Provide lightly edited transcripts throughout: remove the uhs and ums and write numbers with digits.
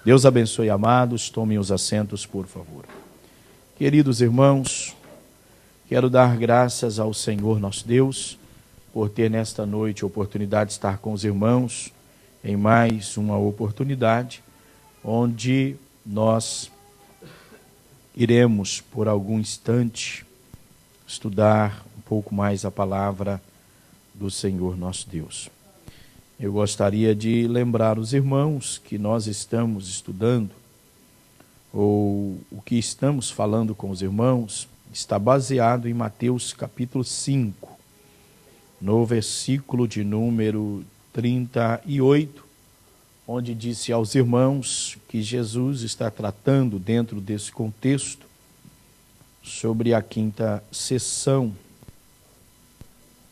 Deus abençoe, amados. Tomem os assentos, por favor. Queridos irmãos, quero dar graças ao Senhor nosso Deus por ter nesta noite a oportunidade de estar com os irmãos em mais uma oportunidade, onde nós iremos, por algum instante, estudar um pouco mais a palavra do Senhor nosso Deus. Eu gostaria de lembrar os irmãos que nós estamos estudando, ou o que estamos falando com os irmãos, está baseado em Mateus capítulo 5, no versículo de número 38, onde disse aos irmãos que Jesus está tratando dentro desse contexto sobre a quinta sessão,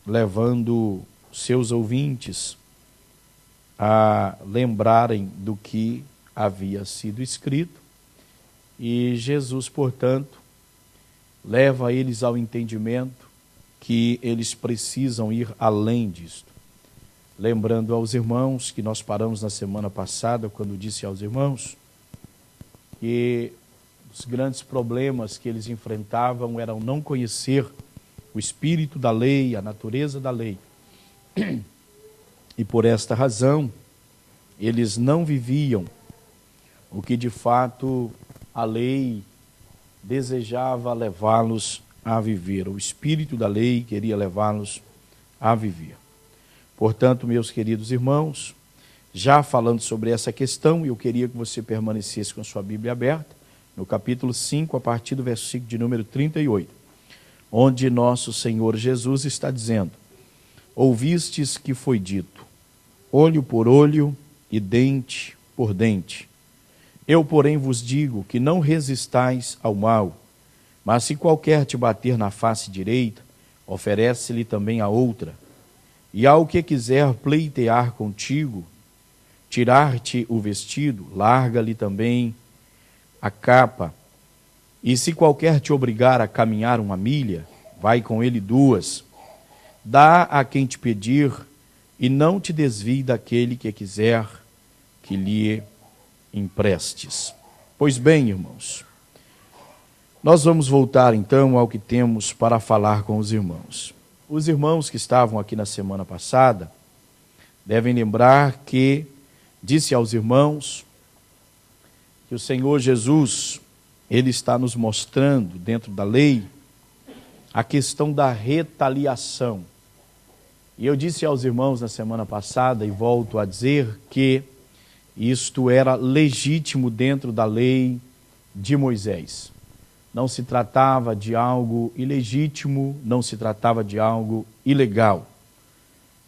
levando seus ouvintes a lembrarem do que havia sido escrito, e Jesus, portanto, leva eles ao entendimento que eles precisam ir além disto. Lembrando aos irmãos que nós paramos na semana passada, quando disse aos irmãos que os grandes problemas que eles enfrentavam eram não conhecer o espírito da lei, a natureza da lei. E por esta razão, eles não viviam o que de fato a lei desejava levá-los a viver. O espírito da lei queria levá-los a viver. Portanto, meus queridos irmãos, já falando sobre essa questão, eu queria que você permanecesse com a sua Bíblia aberta, no capítulo 5, a partir do versículo de número 38, onde nosso Senhor Jesus está dizendo: ouvistes que foi dito, olho por olho e dente por dente. Eu, porém, vos digo que não resistais ao mal, mas se qualquer te bater na face direita, oferece-lhe também a outra. E ao que quiser pleitear contigo, tirar-te o vestido, larga-lhe também a capa. E se qualquer te obrigar a caminhar 1 milha, vai com ele 2. Dá a quem te pedir, e não te desvie daquele que quiser que lhe emprestes. Pois bem, irmãos, nós vamos voltar então ao que temos para falar com os irmãos. Os irmãos que estavam aqui na semana passada devem lembrar que disse aos irmãos que o Senhor Jesus, ele está nos mostrando dentro da lei a questão da retaliação. E eu disse aos irmãos na semana passada, e volto a dizer, que isto era legítimo dentro da lei de Moisés. Não se tratava de algo ilegítimo, não se tratava de algo ilegal.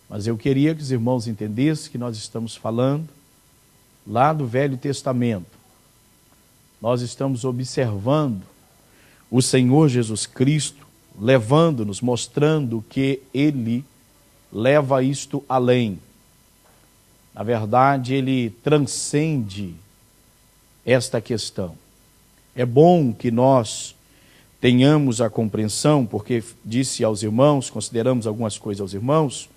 Mas eu queria que os irmãos entendessem que nós estamos falando lá do Velho Testamento. Nós estamos observando o Senhor Jesus Cristo, levando-nos, mostrando que Ele leva isto além. Na verdade, Ele transcende esta questão. É bom que nós tenhamos a compreensão, porque disse aos irmãos, consideramos algumas coisas aos irmãos,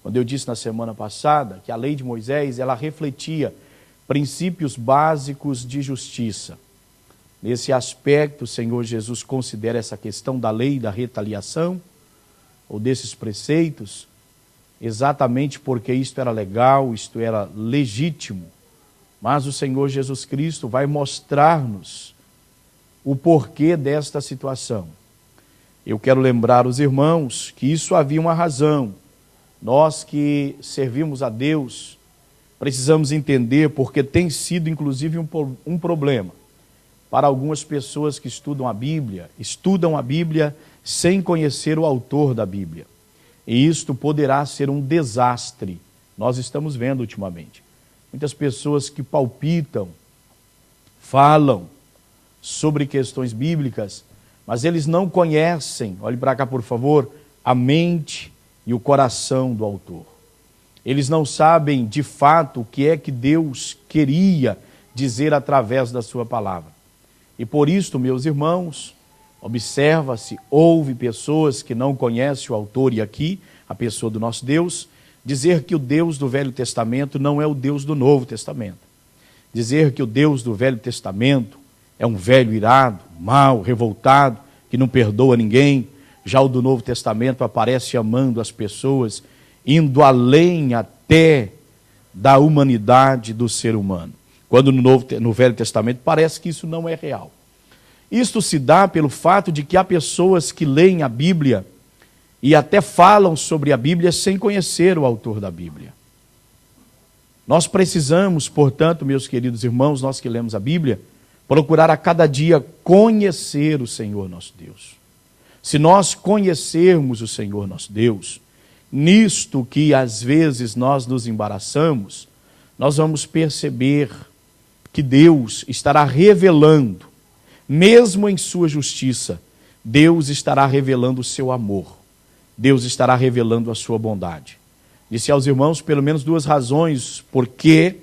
quando eu disse na semana passada que a lei de Moisés, ela refletia princípios básicos de justiça. Nesse aspecto, o Senhor Jesus considera essa questão da lei da retaliação, ou desses preceitos, exatamente porque isto era legal, isto era legítimo. Mas o Senhor Jesus Cristo vai mostrar-nos o porquê desta situação. Eu quero lembrar os irmãos que isso havia uma razão. Nós que servimos a Deus, precisamos entender, porque tem sido inclusive um problema para algumas pessoas que estudam a Bíblia sem conhecer o autor da Bíblia. E isto poderá ser um desastre. Nós estamos vendo ultimamente muitas pessoas que palpitam, falam sobre questões bíblicas, mas eles não conhecem, olhe para cá por favor, a mente e o coração do autor. Eles não sabem de fato o que é que Deus queria dizer através da sua palavra. E por isto, meus irmãos, observa-se, houve pessoas que não conhecem o autor, e aqui, a pessoa do nosso Deus, dizer que o Deus do Velho Testamento não é o Deus do Novo Testamento. dizer que o Deus do Velho Testamento é um velho irado, mau, revoltado, que não perdoa ninguém. Já o do Novo Testamento aparece amando as pessoas, indo além até da humanidade do ser humano. Quando no Velho Testamento parece que isso não é real. Isto se dá pelo fato de que há pessoas que leem a Bíblia e até falam sobre a Bíblia sem conhecer o autor da Bíblia. Nós precisamos, portanto, meus queridos irmãos, nós que lemos a Bíblia, procurar a cada dia conhecer o Senhor nosso Deus. Se nós conhecermos o Senhor nosso Deus, nisto que às vezes nós nos embaraçamos, nós vamos perceber que Deus estará revelando, mesmo em sua justiça, Deus estará revelando o seu amor, Deus estará revelando a sua bondade. Disse aos irmãos pelo menos duas razões porque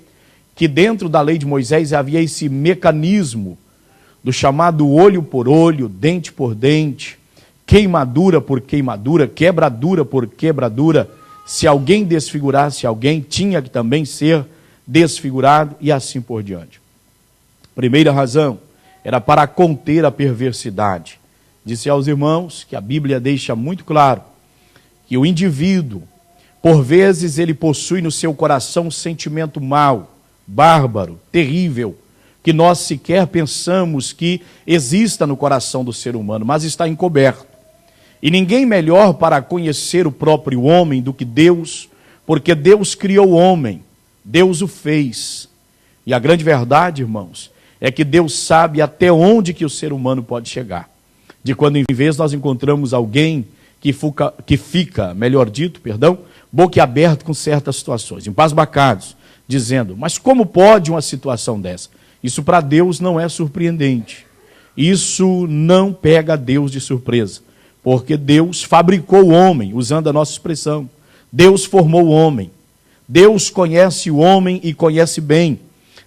que dentro da lei de Moisés havia esse mecanismo do chamado olho por olho, dente por dente, queimadura por queimadura, quebradura por quebradura. Se alguém desfigurasse alguém, tinha que também ser desfigurado e assim por diante. Primeira razão era para conter a perversidade. Disse aos irmãos que a Bíblia deixa muito claro que o indivíduo, por vezes, ele possui no seu coração um sentimento mau, bárbaro, terrível, que nós sequer pensamos que exista no coração do ser humano, mas está encoberto. E ninguém melhor para conhecer o próprio homem do que Deus, porque Deus criou o homem, Deus o fez. E a grande verdade, irmãos, é que Deus sabe até onde que o ser humano pode chegar. De quando em vez nós encontramos alguém que fica, melhor dito, boquiaberto com certas situações, embasbacados, dizendo, mas como pode uma situação dessa? Isso para Deus não é surpreendente. Isso não pega Deus de surpresa, porque Deus fabricou o homem, usando a nossa expressão. Deus formou o homem. Deus conhece o homem e conhece bem.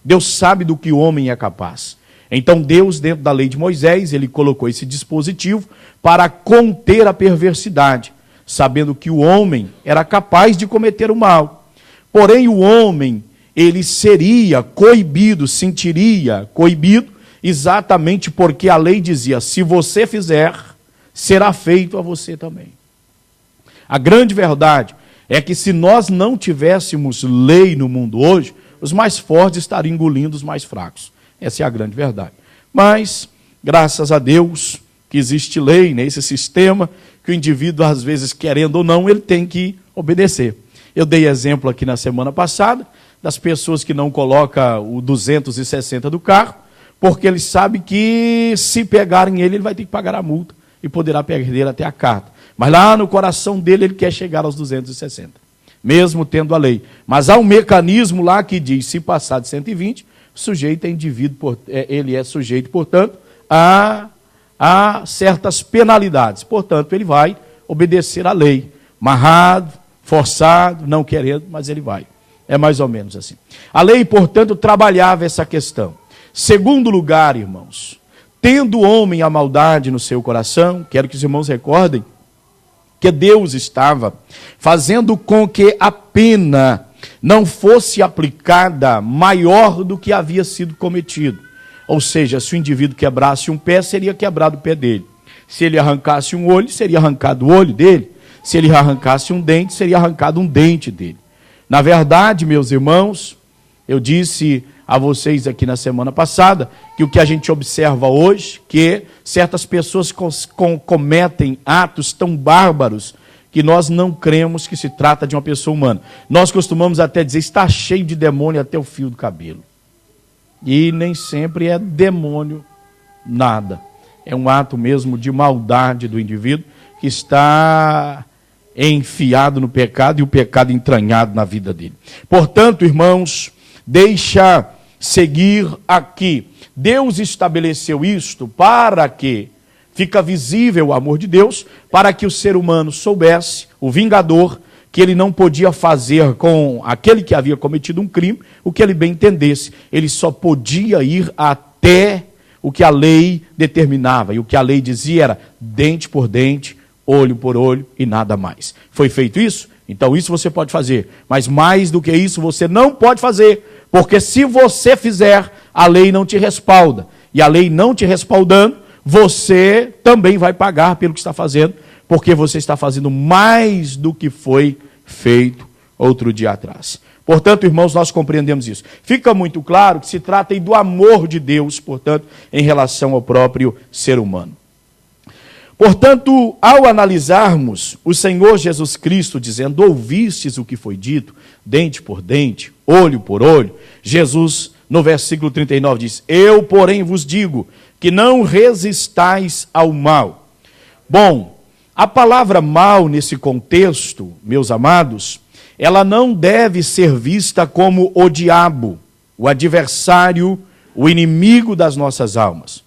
Deus sabe do que o homem é capaz. Então Deus, dentro da lei de Moisés, ele colocou esse dispositivo para conter a perversidade, sabendo que o homem era capaz de cometer o mal. Porém, o homem, ele seria coibido, sentiria coibido, exatamente porque a lei dizia, se você fizer, será feito a você também. A grande verdade é que se nós não tivéssemos lei no mundo hoje, os mais fortes estariam engolindo os mais fracos. Essa é a grande verdade. Mas, graças a Deus, que existe lei, né? Esse sistema que o indivíduo, às vezes, querendo ou não, ele tem que obedecer. Eu dei exemplo aqui na semana passada das pessoas que não colocam o 260 do carro, porque ele sabe que se pegarem ele vai ter que pagar a multa e poderá perder até a carta. Mas lá no coração dele ele quer chegar aos 260, mesmo tendo a lei. Mas há um mecanismo lá que diz, se passar de 120, o sujeito é indivíduo, ele é sujeito, portanto, a certas penalidades. Portanto, ele vai obedecer à lei, amarrado, forçado, não querendo, mas ele vai. É mais ou menos assim. A lei, portanto, trabalhava essa questão. Segundo lugar, irmãos, tendo o homem a maldade no seu coração, quero que os irmãos recordem que Deus estava fazendo com que a pena não fosse aplicada maior do que havia sido cometido. Ou seja, se o indivíduo quebrasse um pé, seria quebrado o pé dele. Se ele arrancasse um olho, seria arrancado o olho dele. Se ele arrancasse um dente, seria arrancado um dente dele. Na verdade, meus irmãos, eu disse a vocês aqui na semana passada que o que a gente observa hoje, que certas pessoas cometem atos tão bárbaros que nós não cremos que se trata de uma pessoa humana. Nós costumamos até dizer, está cheio de demônio até o fio do cabelo. E nem sempre é demônio nada. É um ato mesmo de maldade do indivíduo que está enfiado no pecado e o pecado entranhado na vida dele. Portanto, irmãos, deixa seguir aqui. Deus estabeleceu isto para que fica visível o amor de Deus, para que o ser humano soubesse, o vingador, que ele não podia fazer com aquele que havia cometido um crime, o que ele bem entendesse. Ele só podia ir até o que a lei determinava. E o que a lei dizia era dente por dente, olho por olho e nada mais. Foi feito isso? Então isso você pode fazer. Mas mais do que isso você não pode fazer, Porque se você fizer, a lei não te respalda. E a lei não te respaldando, você também vai pagar pelo que está fazendo, porque você está fazendo mais do que foi feito outro dia atrás. Portanto, irmãos, nós compreendemos isso. Fica muito claro que se trata aí do amor de Deus, portanto, em relação ao próprio ser humano. Portanto, ao analisarmos o Senhor Jesus Cristo dizendo, ouvistes o que foi dito, dente por dente, olho por olho, Jesus, no versículo 39, diz, eu, porém, vos digo que não resistais ao mal. Bom, a palavra mal nesse contexto, meus amados, ela não deve ser vista como o diabo, o adversário, o inimigo das nossas almas.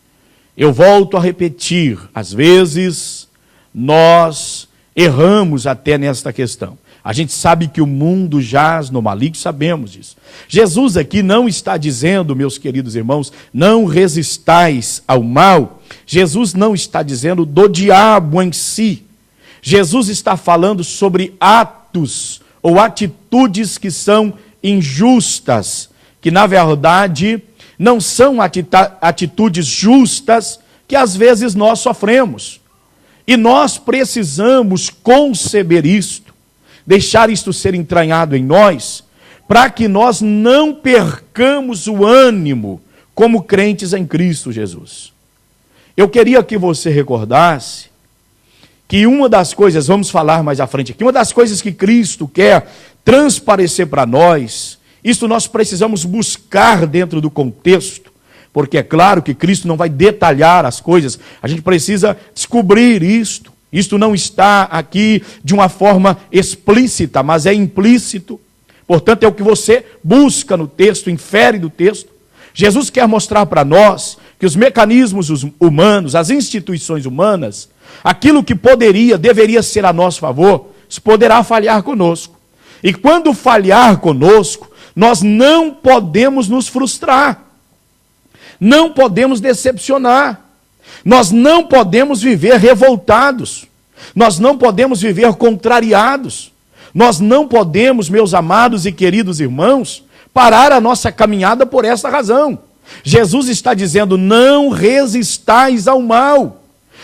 Eu volto a repetir, às vezes nós erramos até nesta questão. A gente sabe que o mundo jaz no maligno, sabemos disso. Jesus aqui não está dizendo, meus queridos irmãos, não resistais ao mal. Jesus não está dizendo do diabo em si. Jesus está falando sobre atos ou atitudes que são injustas, que na verdade não são atitudes justas que às vezes nós sofremos. E nós precisamos conceber isto, deixar isto ser entranhado em nós, para que nós não percamos o ânimo como crentes em Cristo Jesus. Eu queria que você recordasse que uma das coisas, vamos falar mais à frente aqui, uma das coisas que Cristo quer transparecer para nós, isto nós precisamos buscar dentro do contexto, porque é claro que Cristo não vai detalhar as coisas, a gente precisa descobrir isto. Isto não está aqui de uma forma explícita, mas é implícito. Portanto, é o que você busca no texto, infere do texto. Jesus quer mostrar para nós que os mecanismos humanos, as instituições humanas, aquilo que deveria ser a nosso favor, isso poderá falhar conosco. E quando falhar conosco, nós não podemos nos frustrar, não podemos decepcionar, nós não podemos viver revoltados, nós não podemos viver contrariados, nós não podemos, meus amados e queridos irmãos, parar a nossa caminhada por essa razão. Jesus está dizendo, não resistais ao mal.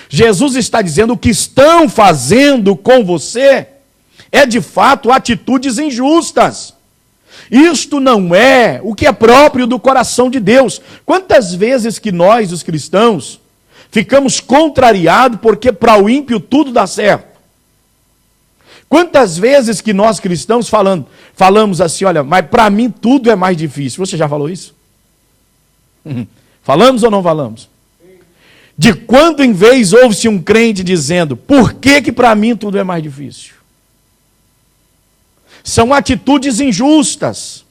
Jesus está dizendo, o que estão fazendo com você é de fato atitudes injustas. Isto não é o que é próprio do coração de Deus. Quantas vezes que nós, os cristãos, ficamos contrariados porque para o ímpio tudo dá certo? Quantas vezes que nós cristãos falamos assim, olha, mas para mim tudo é mais difícil. Você já falou isso? Falamos ou não falamos? De quando em vez ouve-se um crente dizendo, por que para mim tudo é mais difícil? São atitudes injustas.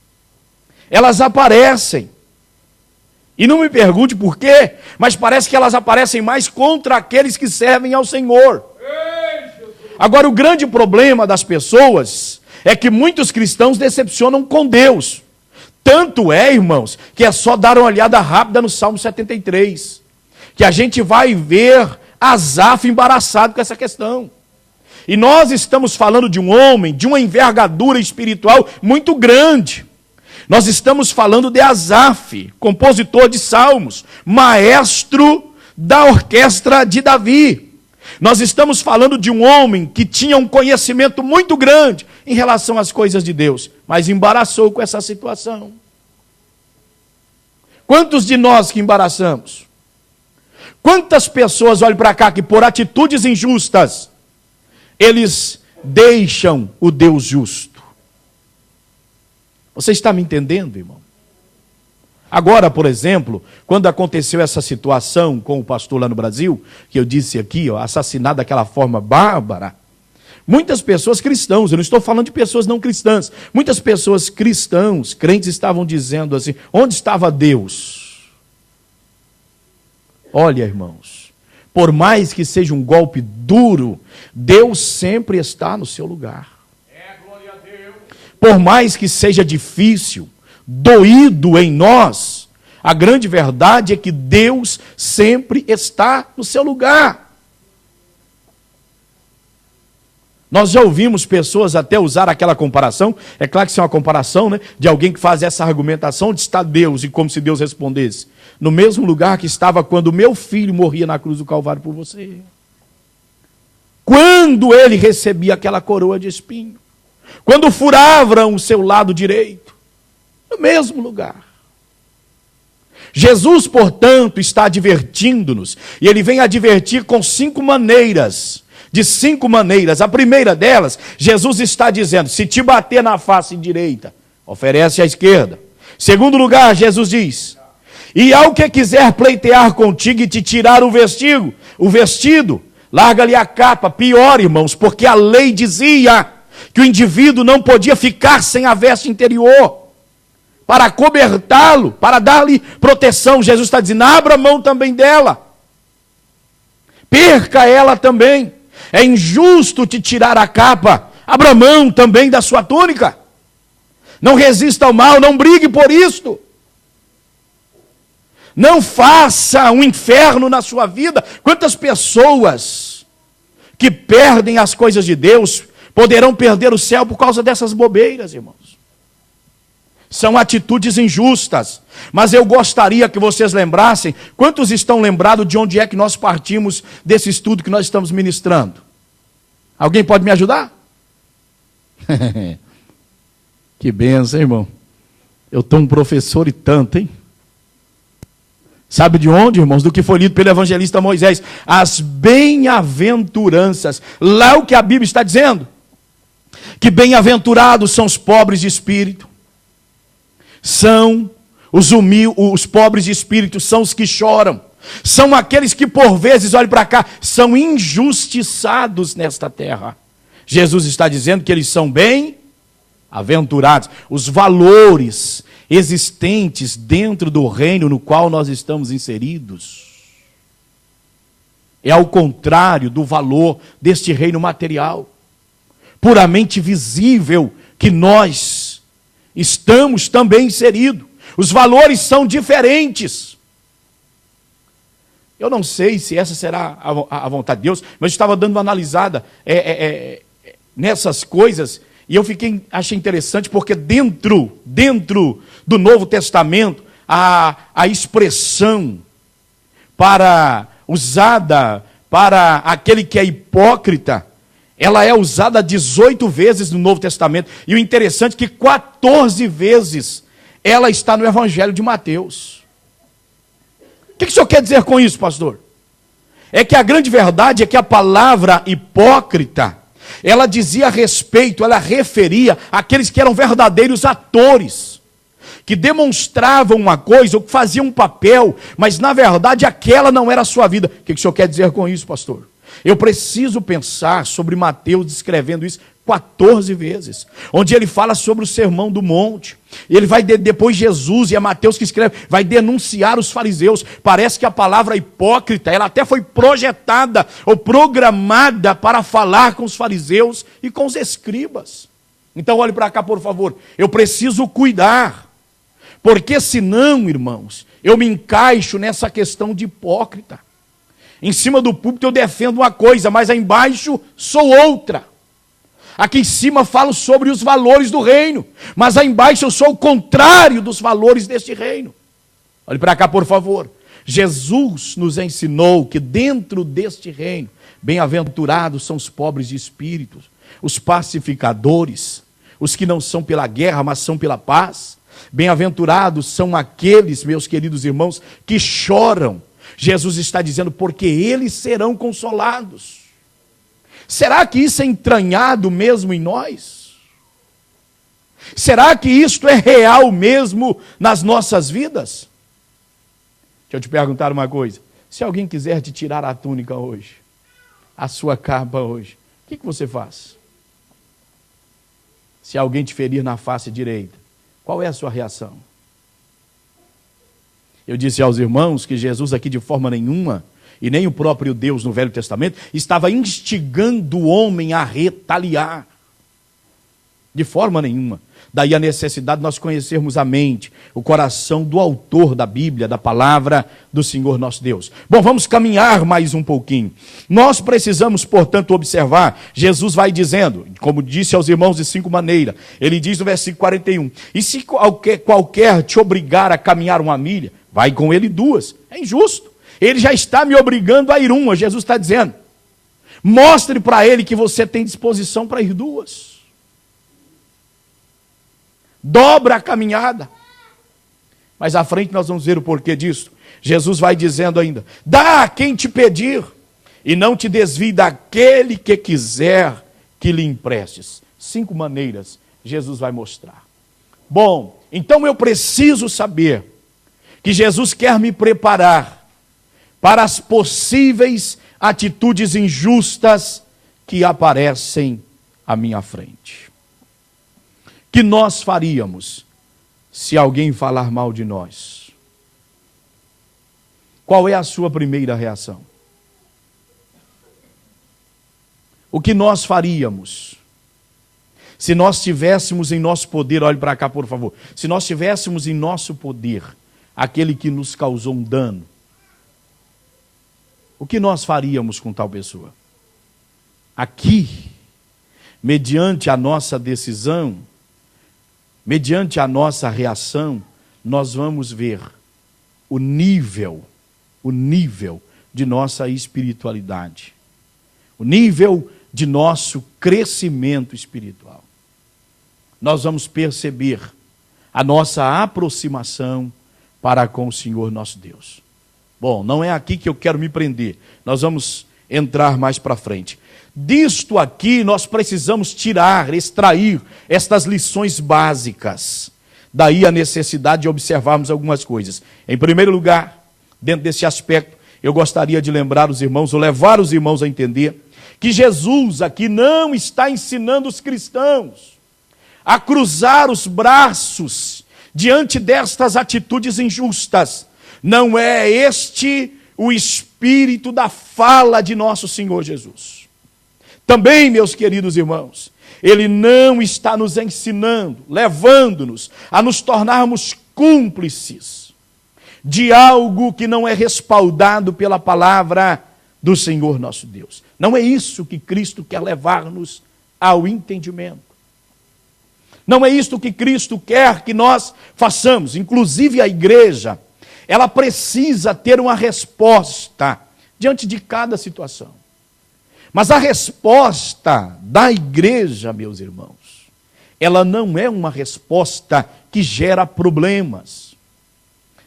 Elas aparecem. E não me pergunte por quê, mas parece que elas aparecem mais contra aqueles que servem ao Senhor. Agora, o grande problema das pessoas é que muitos cristãos decepcionam com Deus. Tanto é, irmãos, que é só dar uma olhada rápida no Salmo 73, que a gente vai ver Asaf embaraçado com essa questão. E nós estamos falando de um homem, de uma envergadura espiritual muito grande. Nós estamos falando de Asaf, compositor de salmos, maestro da orquestra de Davi. Nós estamos falando de um homem que tinha um conhecimento muito grande em relação às coisas de Deus, mas embaraçou com essa situação. Quantos de nós que embaraçamos? Quantas pessoas, olhem para cá, que por atitudes injustas, eles deixam o Deus justo? Você está me entendendo, irmão? Agora, por exemplo, quando aconteceu essa situação com o pastor lá no Brasil, que eu disse aqui, assassinado daquela forma bárbara, muitas pessoas cristãos, eu não estou falando de pessoas não cristãs, muitas pessoas cristãos, crentes, estavam dizendo assim, onde estava Deus? Olha, irmãos, por mais que seja um golpe duro, Deus sempre está no seu lugar. Glória a Deus. Por mais que seja difícil, doído em nós, a grande verdade é que Deus sempre está no seu lugar. Nós já ouvimos pessoas até usar aquela comparação, é claro que isso é uma comparação, né, de alguém que faz essa argumentação, onde está Deus, e como se Deus respondesse: no mesmo lugar que estava quando meu filho morria na cruz do Calvário por você. Quando ele recebia aquela coroa de espinho, quando furavam o seu lado direito, no mesmo lugar. Jesus, portanto, está advertindo-nos, e ele vem advertir com 5 maneiras, de 5 maneiras. A primeira delas, Jesus está dizendo: se te bater na face direita, oferece à esquerda. Segundo lugar, Jesus diz: e ao que quiser pleitear contigo e te tirar o vestido, larga-lhe a capa. Pior, irmãos, porque a lei dizia que o indivíduo não podia ficar sem a veste interior, para cobertá-lo, para dar-lhe proteção. Jesus está dizendo: abra mão também dela, perca ela também. É injusto te tirar a capa, abra mão também da sua túnica. Não resista ao mal, não brigue por isto. Não faça um inferno na sua vida. Quantas pessoas que perdem as coisas de Deus poderão perder o céu por causa dessas bobeiras, irmãos? São atitudes injustas. Mas eu gostaria que vocês lembrassem, quantos estão lembrados de onde é que nós partimos desse estudo que nós estamos ministrando? Alguém pode me ajudar? Que benção, irmão. Eu estou um professor e tanto, hein? Sabe de onde, irmãos? Do que foi lido pelo evangelista Moisés. As bem-aventuranças. Lá o que a Bíblia está dizendo. Que bem-aventurados são os pobres de espírito. São os pobres de espírito, são os que choram. São aqueles que por vezes, olhe para cá, são injustiçados nesta terra. Jesus está dizendo que eles são bem-aventurados. Os valores existentes dentro do reino no qual nós estamos inseridos é ao contrário do valor deste reino material, puramente visível, que nós estamos também inseridos. Os valores são diferentes. Eu não sei se essa será a vontade de Deus, mas eu estava dando uma analisada nessas coisas, e eu achei interessante, porque dentro do Novo Testamento, a expressão usada para aquele que é hipócrita, ela é usada 18 vezes no Novo Testamento. E o interessante é que 14 vezes ela está no Evangelho de Mateus. O que o senhor quer dizer com isso, pastor? É que a grande verdade é que a palavra hipócrita, ela dizia respeito, ela referia àqueles que eram verdadeiros atores, que demonstravam uma coisa, ou que faziam um papel, mas na verdade aquela não era a sua vida. O que o senhor quer dizer com isso, pastor? Eu preciso pensar sobre Mateus descrevendo isso 14 vezes, onde ele fala sobre o Sermão do Monte. Ele vai, depois Jesus, e é Mateus que escreve, vai denunciar os fariseus. Parece que a palavra hipócrita, ela até foi projetada ou programada para falar com os fariseus e com os escribas. Então olhe para cá, por favor. Eu preciso cuidar, porque senão, irmãos, eu me encaixo nessa questão de hipócrita. Em cima do púlpito eu defendo uma coisa, mas aí embaixo sou outra. Aqui em cima falo sobre os valores do reino, mas aí embaixo eu sou o contrário dos valores deste reino. Olhe para cá, por favor. Jesus nos ensinou que dentro deste reino, bem-aventurados são os pobres de espírito, os pacificadores, os que não são pela guerra, mas são pela paz. Bem-aventurados são aqueles, meus queridos irmãos, que choram. Jesus está dizendo, porque eles serão consolados. Será que isso é entranhado mesmo em nós? Será que isto é real mesmo nas nossas vidas? Deixa eu te perguntar uma coisa. Se alguém quiser te tirar a túnica hoje, a sua capa hoje, o que você faz? Se alguém te ferir na face direita, qual é a sua reação? Eu disse aos irmãos que Jesus aqui de forma nenhuma, e nem o próprio Deus no Velho Testamento, estava instigando o homem a retaliar. De forma nenhuma. Daí a necessidade de nós conhecermos a mente, o coração do autor da Bíblia, da palavra do Senhor nosso Deus. Bom, vamos caminhar mais um pouquinho. Nós precisamos, portanto, observar. Jesus vai dizendo, como disse aos irmãos de 5 maneiras, ele diz no versículo 41, e se qualquer te obrigar a caminhar 1 milha, vai com ele 2. É injusto. Ele já está me obrigando a ir 1. Jesus está dizendo, mostre para ele que você tem disposição para ir 2. Dobra a caminhada. Mas à frente nós vamos ver o porquê disso. Jesus vai dizendo ainda, dá a quem te pedir, e não te desvie daquele que quiser que lhe emprestes. 5 maneiras Jesus vai mostrar. Bom, então eu preciso saber que Jesus quer me preparar para as possíveis atitudes injustas que aparecem à minha frente. Que nós faríamos se alguém falar mal de nós? Qual é a sua primeira reação? O que nós faríamos se nós tivéssemos em nosso poder, olhe para cá por favor, se nós tivéssemos em nosso poder aquele que nos causou um dano? O que nós faríamos com tal pessoa? Aqui, mediante a nossa decisão, mediante a nossa reação, nós vamos ver o nível de nossa espiritualidade, o nível de nosso crescimento espiritual. Nós vamos perceber a nossa aproximação para com o Senhor nosso Deus. Bom, não é aqui que eu quero me prender, nós vamos entrar mais para frente. Disto aqui nós precisamos extrair estas lições básicas. Daí a necessidade de observarmos algumas coisas. Em primeiro lugar, dentro desse aspecto, eu gostaria de lembrar os irmãos, ou levar os irmãos a entender, que Jesus aqui não está ensinando os cristãos a cruzar os braços diante destas atitudes injustas. Não é este o espírito da fala de nosso Senhor Jesus. Também, meus queridos irmãos, Ele não está nos ensinando, levando-nos a nos tornarmos cúmplices de algo que não é respaldado pela palavra do Senhor nosso Deus. Não é isso que Cristo quer levar-nos ao entendimento. Não é isto que Cristo quer que nós façamos. Inclusive a igreja, ela precisa ter uma resposta diante de cada situação. Mas a resposta da igreja, meus irmãos, ela não é uma resposta que gera problemas,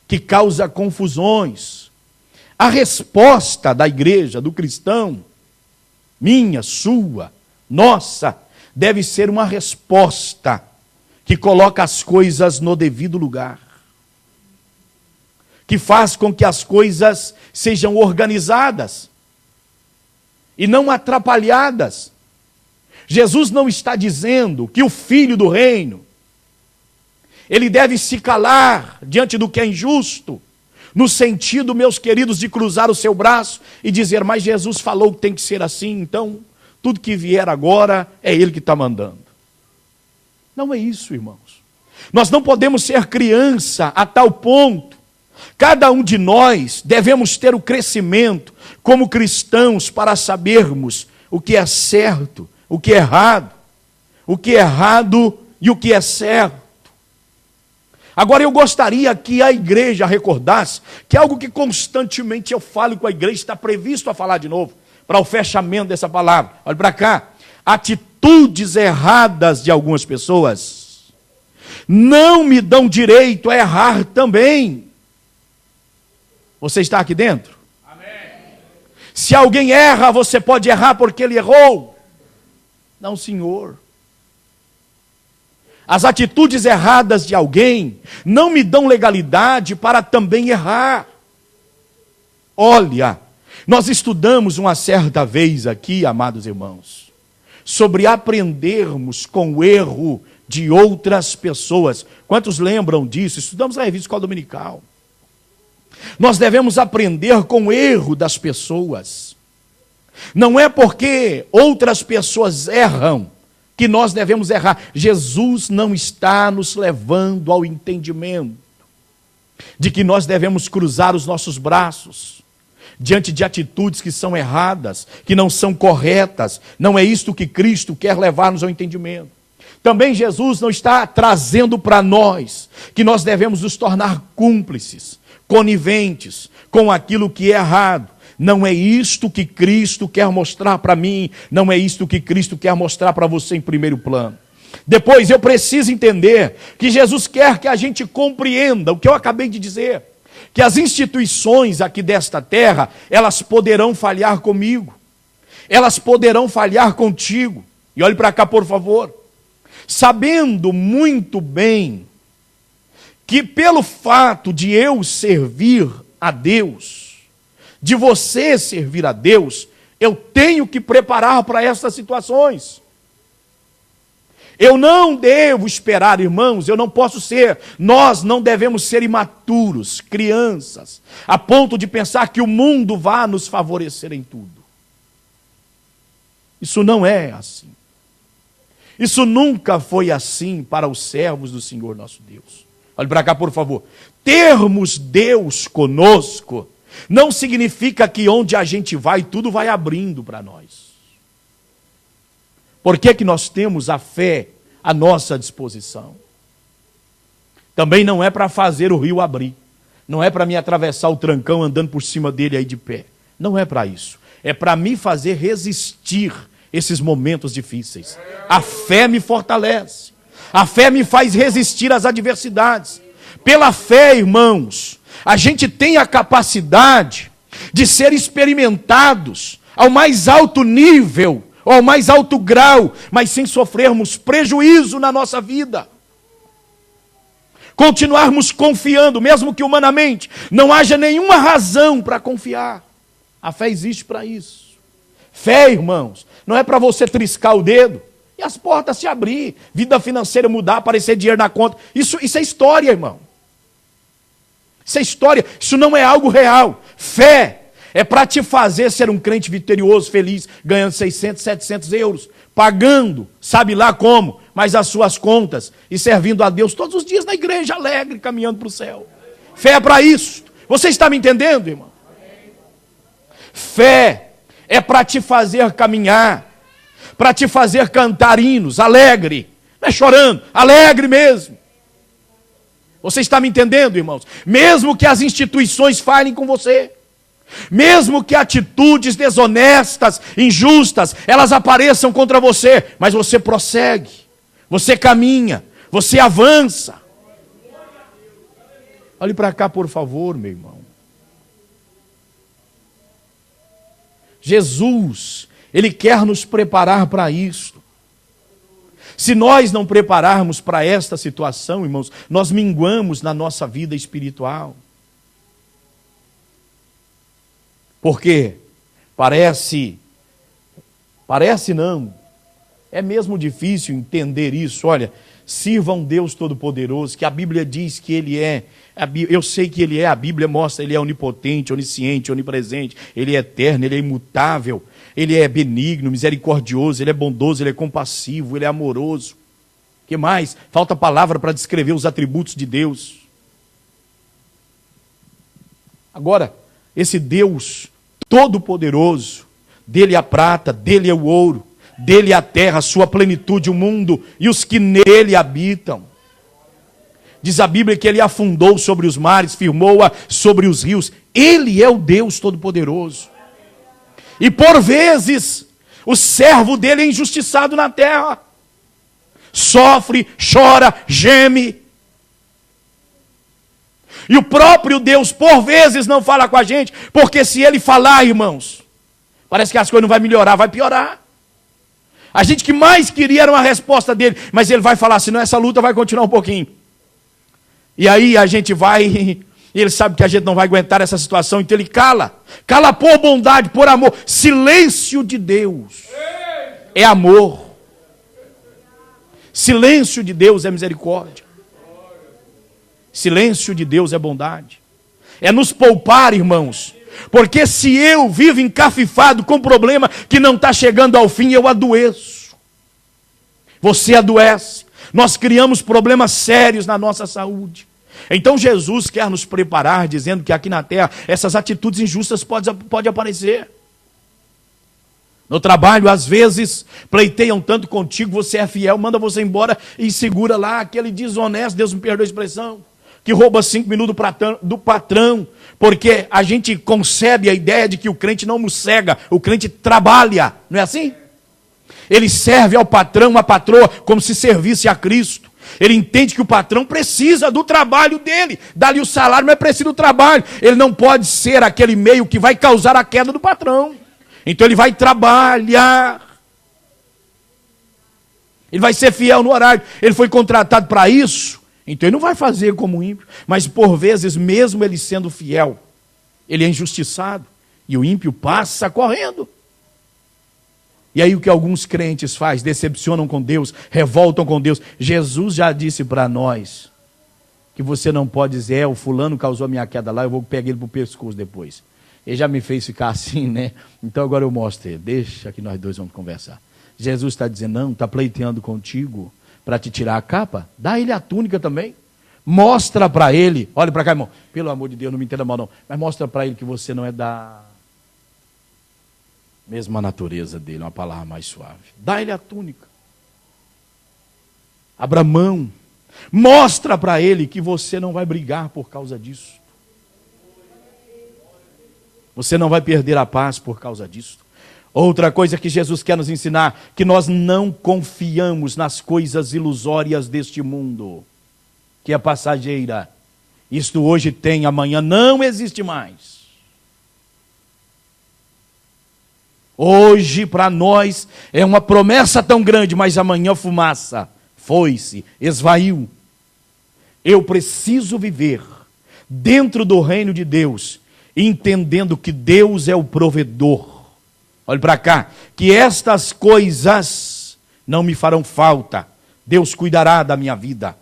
que causa confusões. A resposta da igreja, do cristão, minha, sua, nossa, deve ser uma resposta que coloca as coisas no devido lugar, que faz com que as coisas sejam organizadas e não atrapalhadas. Jesus não está dizendo que o filho do reino, ele deve se calar diante do que é injusto, no sentido, meus queridos, de cruzar o seu braço e dizer, mas Jesus falou que tem que ser assim, então tudo que vier agora é Ele que está mandando. Não é isso, irmãos. Nós não podemos ser criança a tal ponto. Cada um de nós devemos ter o crescimento como cristãos para sabermos o que é certo, o que é errado e o que é certo. Agora eu gostaria que a igreja recordasse que algo que constantemente eu falo com a igreja, está previsto a falar de novo, para o fechamento dessa palavra. Olha para cá. Atitudes erradas de algumas pessoas não me dão direito a errar também. Você está aqui dentro? Amém. Se alguém erra, você pode errar porque ele errou. Não, senhor. As atitudes erradas de alguém não me dão legalidade para também errar. Olha, nós estudamos uma certa vez aqui, amados irmãos, sobre aprendermos com o erro de outras pessoas. Quantos lembram disso? Estudamos na revista Escola Dominical. Nós devemos aprender com o erro das pessoas. Não é porque outras pessoas erram que nós devemos errar. Jesus não está nos levando ao entendimento de que nós devemos cruzar os nossos braços diante de atitudes que são erradas, que não são corretas. Não é isto que Cristo quer levar-nos ao entendimento. Também Jesus não está trazendo para nós que nós devemos nos tornar cúmplices, coniventes com aquilo que é errado. Não é isto que Cristo quer mostrar para mim, não é isto que Cristo quer mostrar para você em primeiro plano. Depois eu preciso entender que Jesus quer que a gente compreenda o que eu acabei de dizer, que as instituições aqui desta terra, elas poderão falhar comigo, elas poderão falhar contigo. E olhe para cá, por favor. Sabendo muito bem que pelo fato de eu servir a Deus, de você servir a Deus, eu tenho que preparar para essas situações. Eu não devo esperar, irmãos, nós não devemos ser imaturos, crianças, a ponto de pensar que o mundo vá nos favorecer em tudo. Isso não é assim. Isso nunca foi assim para os servos do Senhor nosso Deus. Olhe para cá, por favor. Termos Deus conosco não significa que onde a gente vai, tudo vai abrindo para nós. Por que nós temos a fé à nossa disposição? Também não é para fazer o rio abrir. Não é para me atravessar o trancão andando por cima dele aí de pé. Não é para isso. É para me fazer resistir esses momentos difíceis. A fé me fortalece. A fé me faz resistir às adversidades. Pela fé, irmãos, a gente tem a capacidade de ser experimentados ao mais alto nível, ao mais alto grau, mas sem sofrermos prejuízo na nossa vida. Continuarmos confiando, mesmo que humanamente não haja nenhuma razão para confiar. A fé existe para isso. Fé, irmãos, não é para você triscar o dedo e as portas se abrir, vida financeira mudar, aparecer dinheiro na conta. Isso é história, irmão. Isso é história, isso não é algo real. Fé é para te fazer ser um crente vitorioso, feliz, ganhando 600, 700 euros, pagando, sabe lá como, mas as suas contas e servindo a Deus todos os dias na igreja, alegre, caminhando para o céu. Fé é para isso. Você está me entendendo, irmão? Fé é para te fazer caminhar, para te fazer cantar hinos, alegre, não é chorando, alegre mesmo. Você está me entendendo, irmãos? Mesmo que as instituições falhem com você, mesmo que atitudes desonestas, injustas, elas apareçam contra você, mas você prossegue, você caminha, você avança. Olhe para cá, por favor, meu irmão. Jesus, Ele quer nos preparar para isto. Se nós não prepararmos para esta situação, irmãos, nós minguamos na nossa vida espiritual. Porque parece não, é mesmo difícil entender isso. Olha, sirvam Deus Todo-Poderoso, que a Bíblia diz que Ele é. Eu sei que Ele é, a Bíblia mostra, Ele é onipotente, onisciente, onipresente, Ele é eterno, Ele é imutável, Ele é benigno, misericordioso, Ele é bondoso, Ele é compassivo, Ele é amoroso. O que mais? Falta palavra para descrever os atributos de Deus. Agora, esse Deus Todo-Poderoso, dele a prata, dele é o ouro, dele a terra, a sua plenitude, o mundo e os que nele habitam. Diz a Bíblia que Ele afundou sobre os mares, firmou-a sobre os rios. Ele é o Deus Todo-Poderoso. E por vezes, o servo dele é injustiçado na terra. Sofre, chora, geme. E o próprio Deus, por vezes, não fala com a gente, porque se Ele falar, irmãos, parece que as coisas não vão melhorar, vai piorar. A gente que mais queria era uma resposta dele, mas Ele vai falar, senão essa luta vai continuar um pouquinho. E aí a gente vai, e Ele sabe que a gente não vai aguentar essa situação, então Ele cala. Cala por bondade, por amor. Silêncio de Deus é amor. Silêncio de Deus é misericórdia. Silêncio de Deus é bondade. É nos poupar, irmãos. Porque se eu vivo encafifado com um problema que não está chegando ao fim, eu adoeço. você adoece, nós criamos problemas sérios na nossa saúde. Então Jesus quer nos preparar, dizendo que aqui na terra essas atitudes injustas podem aparecer. No trabalho, às vezes, pleiteiam tanto contigo, você é fiel, manda você embora e segura lá aquele desonesto, Deus me perdoe a expressão, que rouba 5 minutos do patrão, porque a gente concebe a ideia de que o crente não mossega, o crente trabalha, não é assim? Ele serve ao patrão, à patroa, como se servisse a Cristo. Ele entende que o patrão precisa do trabalho dele, dá-lhe o salário, mas precisa do trabalho. Ele não pode ser aquele meio que vai causar a queda do patrão. Então ele vai trabalhar. Ele vai ser fiel no horário. Ele foi contratado para isso, então ele não vai fazer como ímpio. Mas por vezes, mesmo ele sendo fiel, ele é injustiçado. E o ímpio passa correndo. E aí o que alguns crentes fazem? Decepcionam com Deus, revoltam com Deus. Jesus já disse para nós que você não pode dizer, o fulano causou a minha queda lá, eu vou pegar ele para o pescoço depois. Ele já me fez ficar assim, né? Então agora eu mostro ele. Deixa que nós dois vamos conversar. Jesus está dizendo, não, está pleiteando contigo para te tirar a capa? Dá ele a túnica também. Mostra para ele, olha para cá, irmão, pelo amor de Deus, não me entenda mal não, mas mostra para ele que você não é da mesma natureza dele, uma palavra mais suave. Dá ele a túnica. Abra mão. Mostra para ele que você não vai brigar por causa disso. Você não vai perder a paz por causa disso. Outra coisa que Jesus quer nos ensinar, que nós não confiamos nas coisas ilusórias deste mundo, que é passageira. Isto hoje tem, amanhã não existe mais. Hoje, para nós, é uma promessa tão grande, mas amanhã fumaça, foi-se, esvaiu. Eu preciso viver dentro do reino de Deus, entendendo que Deus é o provedor. Olhe para cá, que estas coisas não me farão falta. Deus cuidará da minha vida.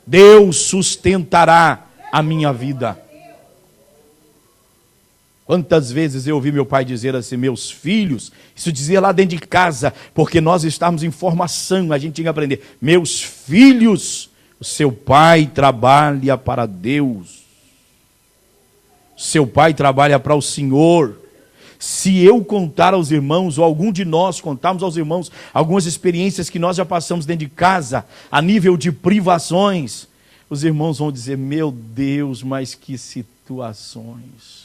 Deus sustentará a minha vida. Quantas vezes eu ouvi meu pai dizer assim, meus filhos, isso dizia lá dentro de casa, porque nós estávamos em formação, a gente tinha que aprender. Meus filhos, o seu pai trabalha para Deus. Seu pai trabalha para o Senhor. Se eu contar aos irmãos, ou algum de nós contarmos aos irmãos, algumas experiências que nós já passamos dentro de casa, a nível de privações, os irmãos vão dizer, meu Deus, mas que situações.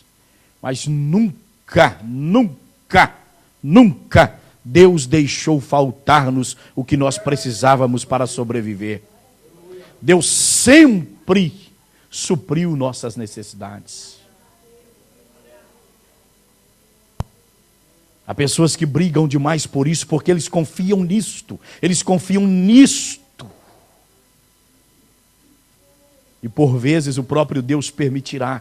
Mas nunca, nunca, nunca Deus deixou faltar-nos o que nós precisávamos para sobreviver. Deus sempre supriu nossas necessidades. Há pessoas que brigam demais por isso, porque eles confiam nisto. Eles confiam nisto. E por vezes o próprio Deus permitirá.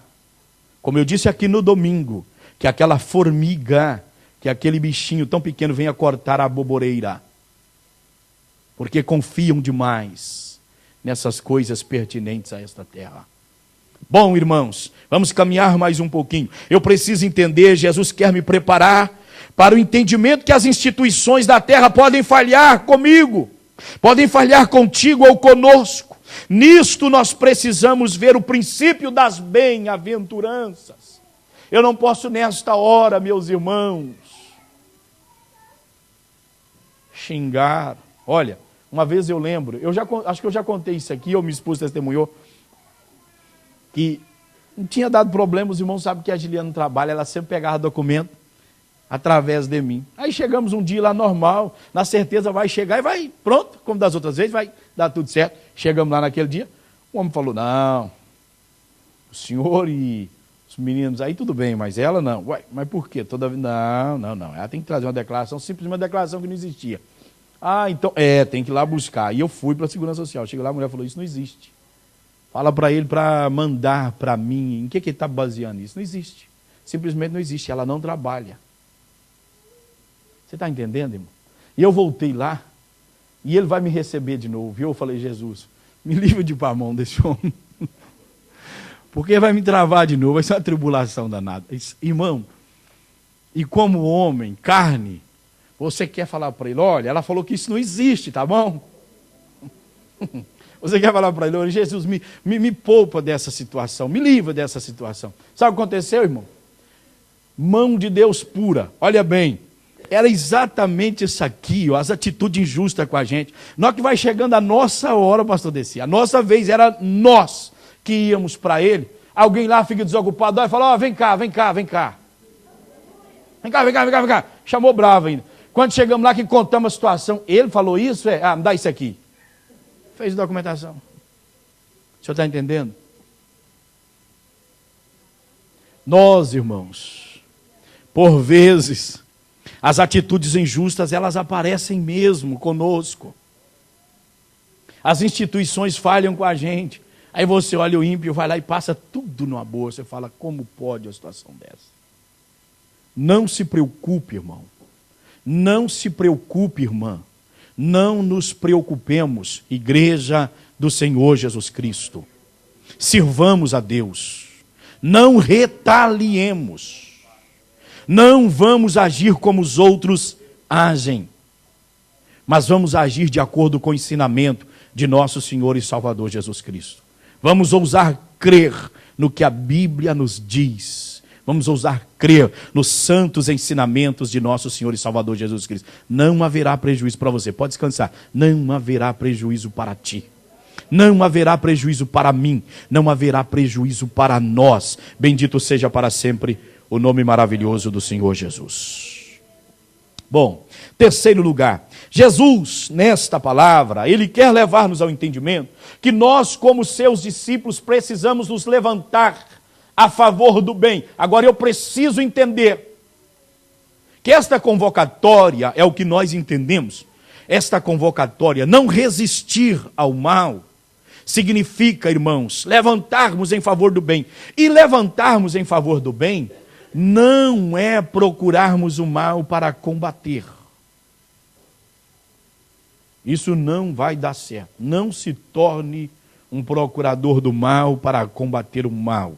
Como eu disse aqui no domingo, que aquela formiga, que aquele bichinho tão pequeno venha cortar a boboreira. Porque confiam demais nessas coisas pertinentes a esta terra. Bom, irmãos, vamos caminhar mais um pouquinho. Eu preciso entender, Jesus quer me preparar para o entendimento que as instituições da terra podem falhar comigo, podem falhar contigo ou conosco. Nisto nós precisamos ver o princípio das bem-aventuranças. Eu não posso nesta hora, meus irmãos, xingar. Olha, uma vez eu lembro, acho que eu já contei isso aqui, ou minha esposa testemunhou, que não tinha dado problema, os irmãos sabem que a Giliana trabalha, ela sempre pegava documento através de mim. Aí chegamos um dia lá normal, na certeza vai chegar e vai, pronto, como das outras vezes, vai dar tudo certo. Chegamos lá naquele dia, o homem falou, não, o senhor e os meninos aí tudo bem, mas ela não. Ué, mas por quê? Não, ela tem que trazer uma declaração, simplesmente uma declaração que não existia. Ah, então, tem que ir lá buscar. E eu fui para a Segurança Social, cheguei lá, a mulher falou, isso não existe. Fala para ele para mandar para mim, em que ele está baseando isso? Não existe, simplesmente não existe, ela não trabalha. Você está entendendo, irmão? E eu voltei lá, e ele vai me receber de novo. E eu falei, Jesus, me livra de ir para a mão desse homem. Porque vai me travar de novo, vai ser uma tribulação danada. Irmão, e como homem, carne, Você quer falar para ele, olha, ela falou que isso não existe, tá bom? Você quer falar para ele, olha, Jesus, me poupa dessa situação, me livra dessa situação. Sabe o que aconteceu, irmão? Mão de Deus pura, olha bem, era exatamente isso aqui, ó, as atitudes injustas com a gente. Na hora que vai chegando a nossa hora, pastor Deci, a nossa vez era nós que íamos para ele, alguém lá fica desocupado, e fala, ó, vem cá, vem cá, vem cá. Vem cá, vem cá, vem cá, vem cá. Chamou bravo ainda. Quando chegamos lá que contamos a situação, ele falou isso, me dá isso aqui. Fez documentação. O senhor está entendendo? Nós, irmãos, por vezes, as atitudes injustas, elas aparecem mesmo conosco. As instituições falham com a gente. Aí você olha o ímpio, vai lá e passa tudo numa boa. Você fala, como pode uma situação dessa? Não se preocupe, irmão. Não se preocupe, irmã. Não nos preocupemos, igreja do Senhor Jesus Cristo. Sirvamos a Deus. Não retaliemos. Não vamos agir como os outros agem. Mas vamos agir de acordo com o ensinamento de nosso Senhor e Salvador Jesus Cristo. Vamos ousar crer no que a Bíblia nos diz. Vamos ousar crer nos santos ensinamentos de nosso Senhor e Salvador Jesus Cristo. Não haverá prejuízo para você. Pode descansar. Não haverá prejuízo para ti. Não haverá prejuízo para mim. Não haverá prejuízo para nós. Bendito seja para sempre o nome maravilhoso do Senhor Jesus. Bom, terceiro lugar. Jesus, nesta palavra, ele quer levar-nos ao entendimento que nós, como seus discípulos, precisamos nos levantar a favor do bem. Agora eu preciso entender que esta convocatória é o que nós entendemos. Esta convocatória, não resistir ao mal, significa, irmãos, levantarmos em favor do bem. E levantarmos em favor do bem não é procurarmos o mal para combater. Isso não vai dar certo. Não se torne um procurador do mal para combater o mal.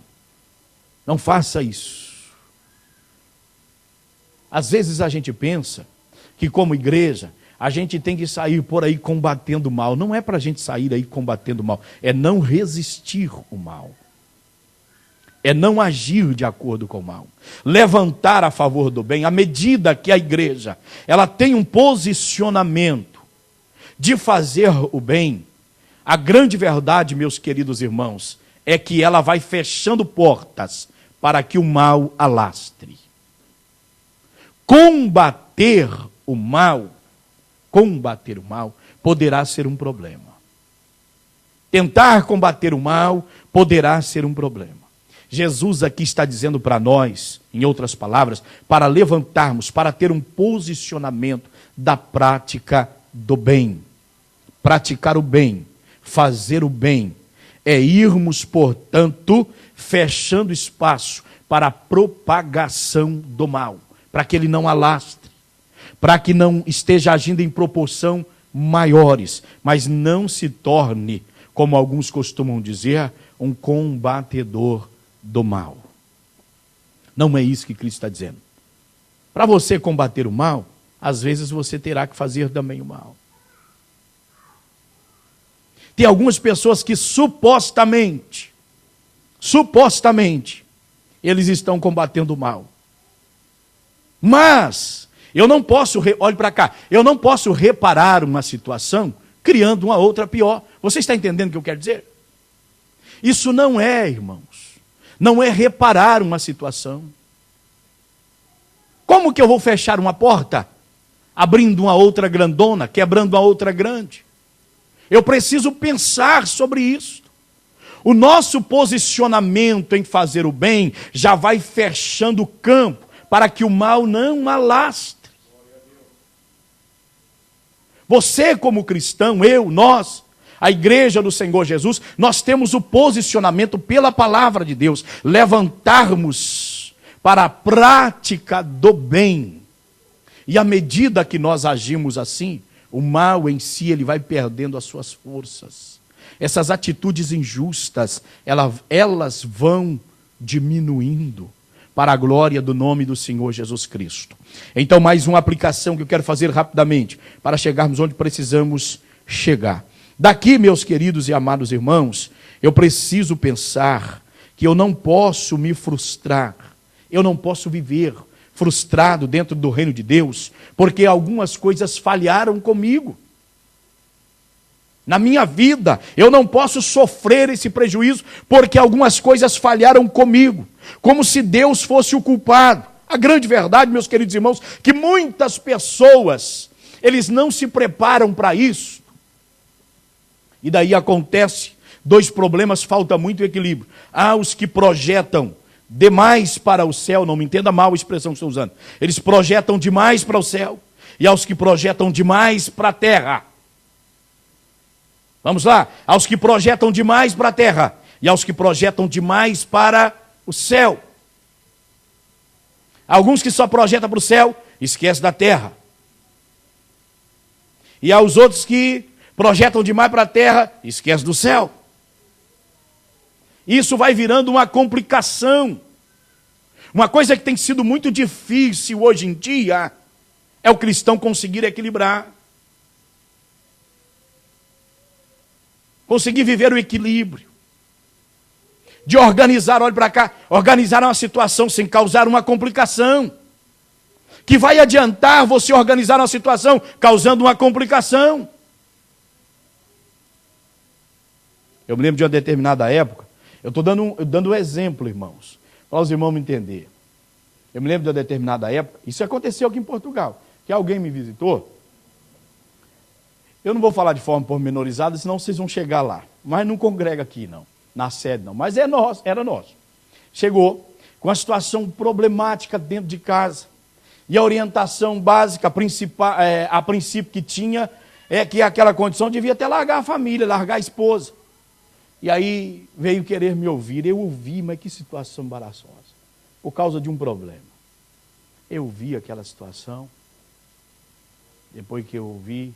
Não faça isso. Às vezes a gente pensa que como igreja, a gente tem que sair por aí combatendo o mal. Não é para a gente sair aí combatendo o mal. É não resistir o mal. É não agir de acordo com o mal. Levantar a favor do bem. À medida que a igreja ela tem um posicionamento de fazer o bem, a grande verdade, meus queridos irmãos, é que ela vai fechando portas para que o mal alastre. Combater o mal poderá ser um problema. Tentar combater o mal poderá ser um problema. Jesus aqui está dizendo para nós, em outras palavras, para levantarmos, para ter um posicionamento da prática do bem. Praticar o bem, fazer o bem, é irmos, portanto, fechando espaço para a propagação do mal, para que ele não alastre, para que não esteja agindo em proporção maiores, mas não se torne, como alguns costumam dizer, um combatedor do mal. Não é isso que Cristo está dizendo. Para você combater o mal, às vezes você terá que fazer também o mal. Tem algumas pessoas que supostamente, eles estão combatendo o mal. Mas, eu não posso, olhe para cá, eu não posso reparar uma situação criando uma outra pior. Você está entendendo o que eu quero dizer? Isso não é, irmãos, não é reparar uma situação. Como que eu vou fechar uma porta? Abrindo uma outra grandona, quebrando uma outra grande. Eu preciso pensar sobre isso. O nosso posicionamento em fazer o bem já vai fechando o campo para que o mal não alastre. Você como cristão, nós, a igreja do Senhor Jesus, nós temos o posicionamento pela palavra de Deus, levantarmos para a prática do bem. E à medida que nós agimos assim, o mal em si, ele vai perdendo as suas forças. Essas atitudes injustas, elas vão diminuindo. para a glória do nome do Senhor Jesus Cristo. Então, mais uma aplicação que eu quero fazer rapidamente, para chegarmos onde precisamos chegar. Daqui, meus queridos e amados irmãos, eu preciso pensar que eu não posso me frustrar, eu não posso viver frustrado dentro do reino de Deus, porque algumas coisas falharam comigo. Na minha vida, eu não posso sofrer esse prejuízo, porque algumas coisas falharam comigo, como se Deus fosse o culpado. A grande verdade, meus queridos irmãos, que muitas pessoas, eles não se preparam para isso. E daí acontece dois problemas, falta muito equilíbrio. Há os que projetam demais para o céu, não me entenda mal a expressão que estou usando. Eles projetam demais para o céu, e aos que projetam demais para a terra. Vamos lá, aos que projetam demais para a terra, e aos que projetam demais para o céu. Alguns que só projetam para o céu, esquecem da terra. E há os outros que projetam demais para a terra, esquecem do céu. Isso vai virando uma complicação. Uma coisa que tem sido muito difícil hoje em dia é o cristão conseguir equilibrar. Conseguir viver o equilíbrio. De organizar, olhe para cá, organizar uma situação sem causar uma complicação. Que vai adiantar você organizar uma situação causando uma complicação. Eu me lembro de uma determinada época, eu estou dando um exemplo, irmãos, para os irmãos me entenderem. Eu me lembro de uma determinada época, isso aconteceu aqui em Portugal, que alguém me visitou. Eu não vou falar de forma pormenorizada, senão vocês vão chegar lá. Mas não congrega aqui, não. Na sede, não. Mas era nosso. Chegou com uma situação problemática dentro de casa. E a orientação básica, a princípio que tinha, é que aquela condição devia até largar a família, largar a esposa. E aí veio querer me ouvir. Eu ouvi, mas que situação embaraçosa. Por causa de um problema. Eu vi aquela situação. Depois que eu ouvi,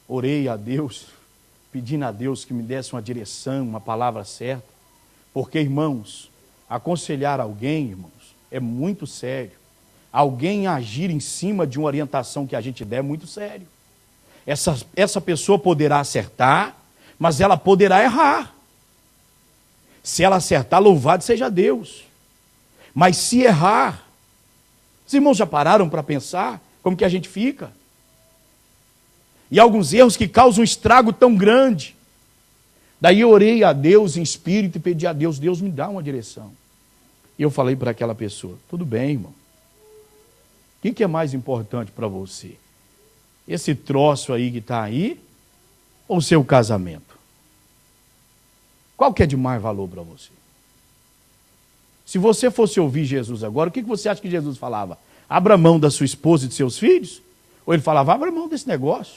orei a Deus, pedindo a Deus que me desse uma direção, uma palavra certa. Porque, irmãos, aconselhar alguém, irmãos, é muito sério. Alguém agir em cima de uma orientação que a gente der é muito sério. Essa pessoa poderá acertar, mas ela poderá errar. Se ela acertar, louvado seja Deus. Mas se errar, os irmãos já pararam para pensar como que a gente fica? E alguns erros que causam um estrago tão grande. Daí eu orei a Deus em espírito e pedi a Deus, Deus me dá uma direção. E eu falei para aquela pessoa, tudo bem, irmão. O que é mais importante para você? Esse troço aí que está aí, ou o seu casamento? Qual que é de mais valor para você? Se você fosse ouvir Jesus agora, o que você acha que Jesus falava? Abra mão da sua esposa e de seus filhos? Ou ele falava, abra mão desse negócio?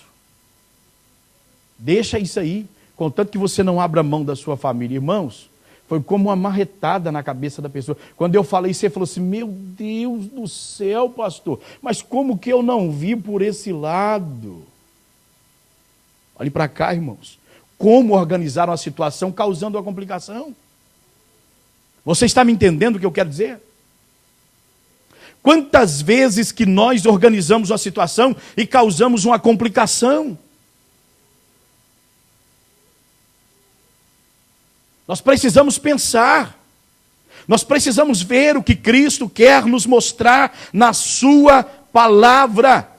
Deixa isso aí, contanto que você não abra mão da sua família. Irmãos, foi como uma marretada na cabeça da pessoa. Quando eu falei isso, ele falou assim, meu Deus do céu, pastor, mas como que eu não vi por esse lado? Olhe para cá, irmãos. Como organizar uma situação causando uma complicação? Você está me entendendo o que eu quero dizer? Quantas vezes que nós organizamos uma situação e causamos uma complicação? Nós precisamos pensar, nós precisamos ver o que Cristo quer nos mostrar na sua palavra.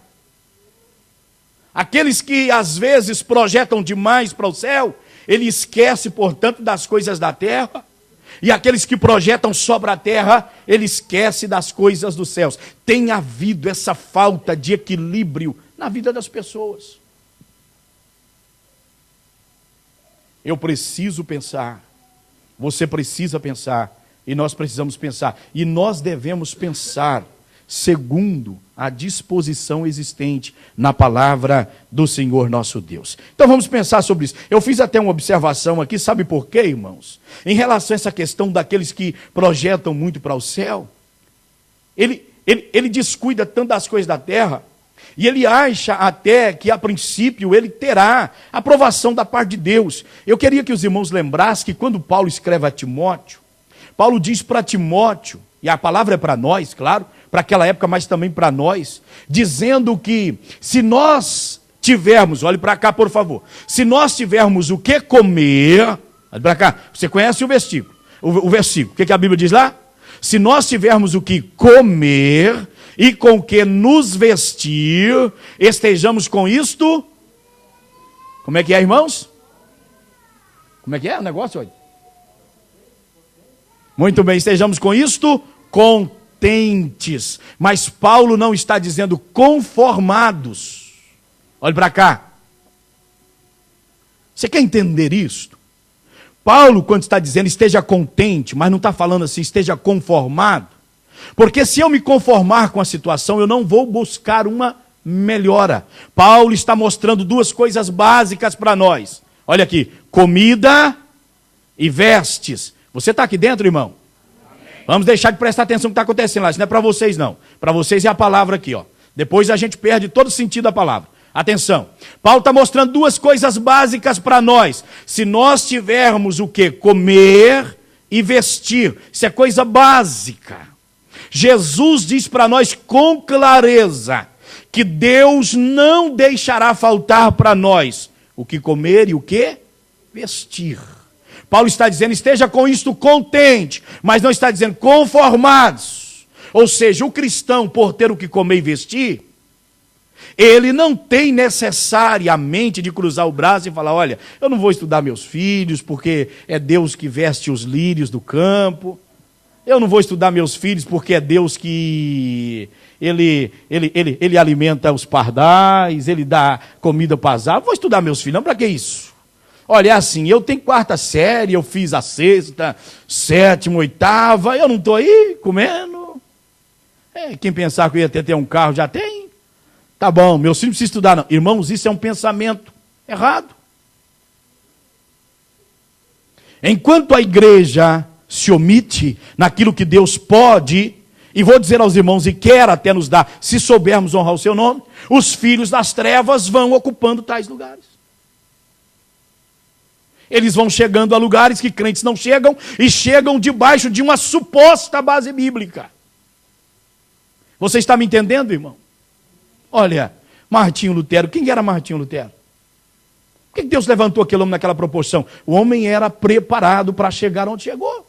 Aqueles que às vezes projetam demais para o céu, ele esquece, portanto, das coisas da terra. E aqueles que projetam só para a terra, ele esquece das coisas dos céus. Tem havido essa falta de equilíbrio na vida das pessoas. Eu preciso pensar. Você precisa pensar, e nós precisamos pensar, e nós devemos pensar segundo a disposição existente na palavra do Senhor nosso Deus. Então vamos pensar sobre isso. Eu fiz até uma observação aqui, sabe por quê, irmãos? Em relação a essa questão daqueles que projetam muito para o céu, ele descuida tanto das coisas da terra, e ele acha até que, a princípio, ele terá aprovação da parte de Deus. Eu queria que os irmãos lembrassem que quando Paulo escreve a Timóteo, Paulo diz para Timóteo, e a palavra é para nós, claro, para aquela época, mas também para nós, dizendo que se nós tivermos, olhe para cá por favor, se nós tivermos o que comer, olhe para cá, você conhece o versículo, o versículo, o que a Bíblia diz lá? Se nós tivermos o que comer e com o que nos vestir, estejamos com isto, como é que é, irmãos? Como é que é o negócio hoje? Muito bem, estejamos com isto contentes. Mas Paulo não está dizendo conformados. Olhe para cá. Você quer entender isto? Paulo, quando está dizendo esteja contente, mas não está falando assim, esteja conformado. Porque se eu me conformar com a situação, eu não vou buscar uma melhora. Paulo está mostrando duas coisas básicas para nós. Olha aqui, comida e vestes. Você está aqui dentro, irmão? Amém. Vamos deixar de prestar atenção no que está acontecendo lá. Isso não é para vocês, não. Para vocês é a palavra aqui, ó. Depois a gente perde todo o sentido da palavra. Atenção. Paulo está mostrando duas coisas básicas para nós. Se nós tivermos o que? Comer e vestir. Isso é coisa básica. Jesus diz para nós com clareza que Deus não deixará faltar para nós o que comer e o que vestir. Paulo está dizendo, esteja com isto contente, mas não está dizendo conformados. Ou seja, o cristão, por ter o que comer e vestir, ele não tem necessariamente de cruzar o braço e falar, olha, eu não vou estudar meus filhos, porque é Deus que veste os lírios do campo. Eu não vou estudar meus filhos, porque é Deus que ele alimenta os pardais, ele dá comida para as aves. Vou estudar meus filhos, não, para que isso? Olha, é assim, eu tenho 4ª série, eu fiz a 6ª, 7ª, 8ª, eu não estou aí comendo. Quem pensar que eu ia ter um carro, já tem. Tá bom, meus filhos precisam estudar, não. Irmãos, isso é um pensamento errado. Enquanto a igreja se omite naquilo que Deus pode, e vou dizer aos irmãos, e quer até nos dar, se soubermos honrar o seu nome, os filhos das trevas vão ocupando tais lugares. Eles vão chegando a lugares que crentes não chegam, e chegam debaixo de uma suposta base bíblica. Você está me entendendo, irmão? Olha, Martinho Lutero, quem era Martinho Lutero? Por que Deus levantou aquele homem naquela proporção? O homem era preparado para chegar onde chegou.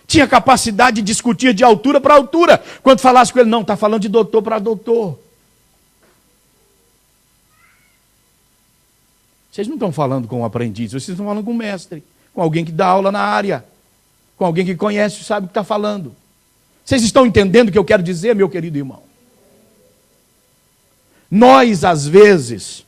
Tinha capacidade de discutir de altura para altura. Quando falasse com ele, não, está falando de doutor para doutor. Vocês não estão falando com um aprendiz, vocês estão falando com um mestre, com alguém que dá aula na área, com alguém que conhece e sabe o que está falando. Vocês estão entendendo o que eu quero dizer, meu querido irmão? Nós, às vezes,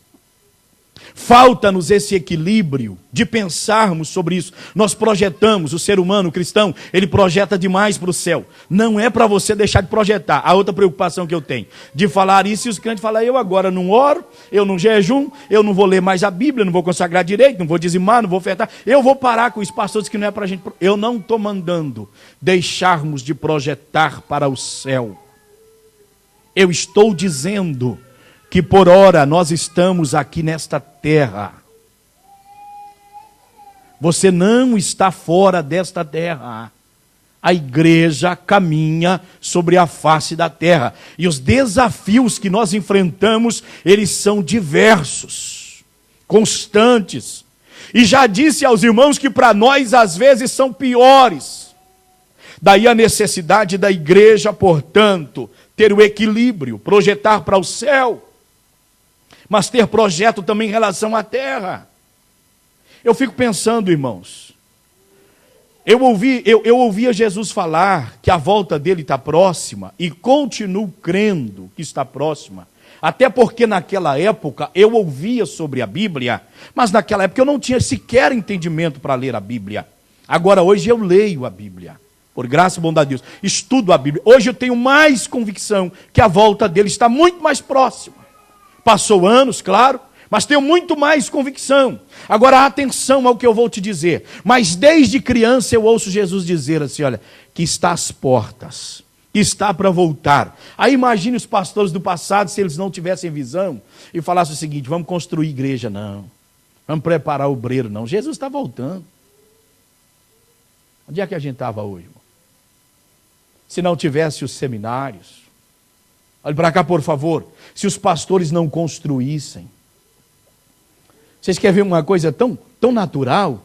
falta-nos esse equilíbrio de pensarmos sobre isso. Nós projetamos, o ser humano, o cristão, ele projeta demais para o céu. Não é para você deixar de projetar. A outra preocupação que eu tenho, de falar isso, e os crentes falam, eu agora não oro, eu não jejum, eu não vou ler mais a Bíblia, não vou consagrar direito, não vou dizimar, não vou ofertar, eu vou parar com isso, pastores, que não é para a gente. Eu não estou mandando deixarmos de projetar para o céu. Eu estou dizendo que por ora nós estamos aqui nesta terra. Você não está fora desta terra. A igreja caminha sobre a face da terra. E os desafios que nós enfrentamos, eles são diversos, constantes. E já disse aos irmãos que para nós às vezes são piores. Daí a necessidade da igreja, portanto, ter o equilíbrio, projetar para o céu, mas ter projeto também em relação à terra. Eu fico pensando, irmãos, eu ouvia Jesus falar que a volta dele está próxima, e continuo crendo que está próxima, até porque naquela época eu ouvia sobre a Bíblia, mas naquela época eu não tinha sequer entendimento para ler a Bíblia. Agora hoje eu leio a Bíblia, por graça e bondade de Deus, estudo a Bíblia. Hoje eu tenho mais convicção que a volta dele está muito mais próxima. Passou anos, claro, mas tenho muito mais convicção. Agora, atenção ao que eu vou te dizer. Mas desde criança eu ouço Jesus dizer assim, olha, que está às portas, que está para voltar. Aí imagine os pastores do passado, se eles não tivessem visão, e falassem o seguinte, vamos construir igreja, não. Vamos preparar obreiro, não. Jesus está voltando. Onde é que a gente estava hoje, irmão? Se não tivesse os seminários. Olhe para cá, por favor. Se os pastores não construíssem. Vocês querem ver uma coisa tão natural?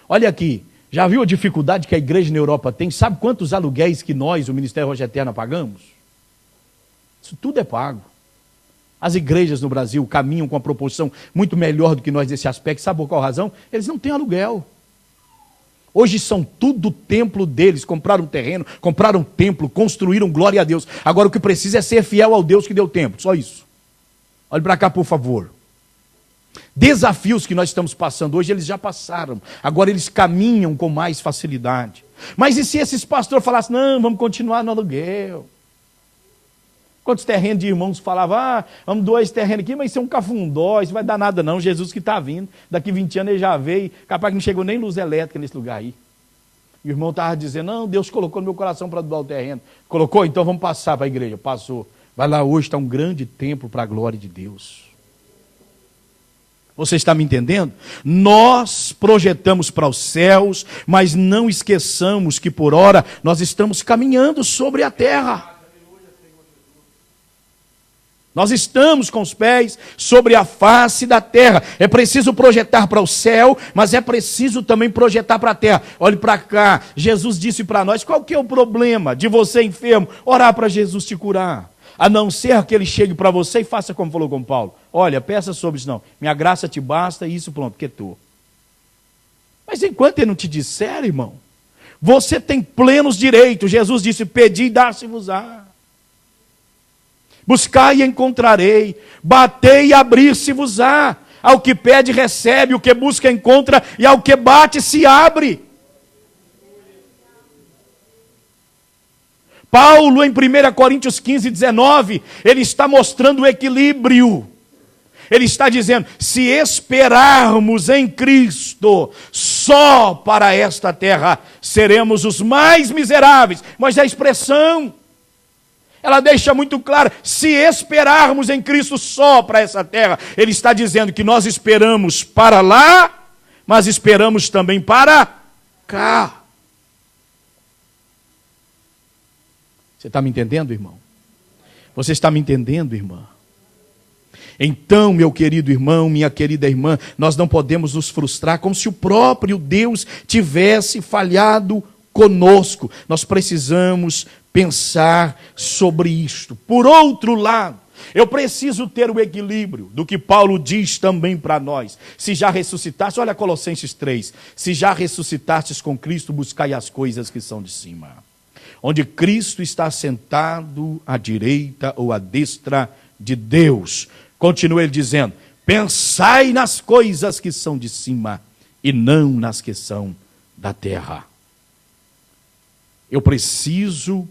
Olha aqui. Já viu a dificuldade que a igreja na Europa tem? Sabe quantos aluguéis que nós, o Ministério Rocha Eterna, pagamos? Isso tudo é pago. As igrejas no Brasil caminham com uma proporção muito melhor do que nós nesse aspecto. Sabe por qual razão? Eles não têm aluguel. Hoje são tudo templo deles. Compraram terreno, compraram templo, construíram, glória a Deus. Agora o que precisa é ser fiel ao Deus que deu templo. Só isso. Olhe para cá, por favor. Desafios que nós estamos passando hoje, eles já passaram. Agora eles caminham com mais facilidade. Mas e se esses pastores falassem, não, vamos continuar no aluguel? Quantos terrenos de irmãos falavam, vamos doar esse terreno aqui, mas isso é um cafundó, isso não vai dar nada não, Jesus que está vindo, daqui 20 anos ele já veio, capaz que não chegou nem luz elétrica nesse lugar aí. E o irmão estava dizendo, não, Deus colocou no meu coração para doar o terreno. Colocou, então vamos passar para a igreja. Passou. Vai lá, hoje está um grande templo para a glória de Deus. Você está me entendendo? Nós projetamos para os céus, mas não esqueçamos que por hora nós estamos caminhando sobre a terra. Nós estamos com os pés sobre a face da terra. É preciso projetar para o céu, mas é preciso também projetar para a terra. Olhe para cá, Jesus disse para nós, qual que é o problema de você enfermo? Orar para Jesus te curar. A não ser que ele chegue para você e faça como falou com Paulo. Olha, peça sobre isso não. Minha graça te basta e isso pronto, quietou. Mas enquanto ele não te disser, irmão, você tem plenos direitos. Jesus disse, pedi e dar-se-vos-á. Buscai e encontrarei. Batei e abrir-se-vos-á. Ao que pede, recebe. O que busca, encontra. E ao que bate, se abre. Paulo, em 1 Coríntios 15, 19, ele está mostrando o equilíbrio. Ele está dizendo, se esperarmos em Cristo só para esta terra, seremos os mais miseráveis. Mas a expressão, ela deixa muito claro, se esperarmos em Cristo só para essa terra, ele está dizendo que nós esperamos para lá, mas esperamos também para cá. Você está me entendendo, irmão? Você está me entendendo, irmã? Então, meu querido irmão, minha querida irmã, nós não podemos nos frustrar como se o próprio Deus tivesse falhado conosco. Nós precisamos pensar sobre isto. Por outro lado, eu preciso ter o equilíbrio do que Paulo diz também para nós. Se já ressuscitastes, olha Colossenses 3, se já ressuscitastes com Cristo, buscai as coisas que são de cima, onde Cristo está sentado à direita ou à destra de Deus. Continua ele dizendo, pensai nas coisas que são de cima e não nas que são da terra. Eu preciso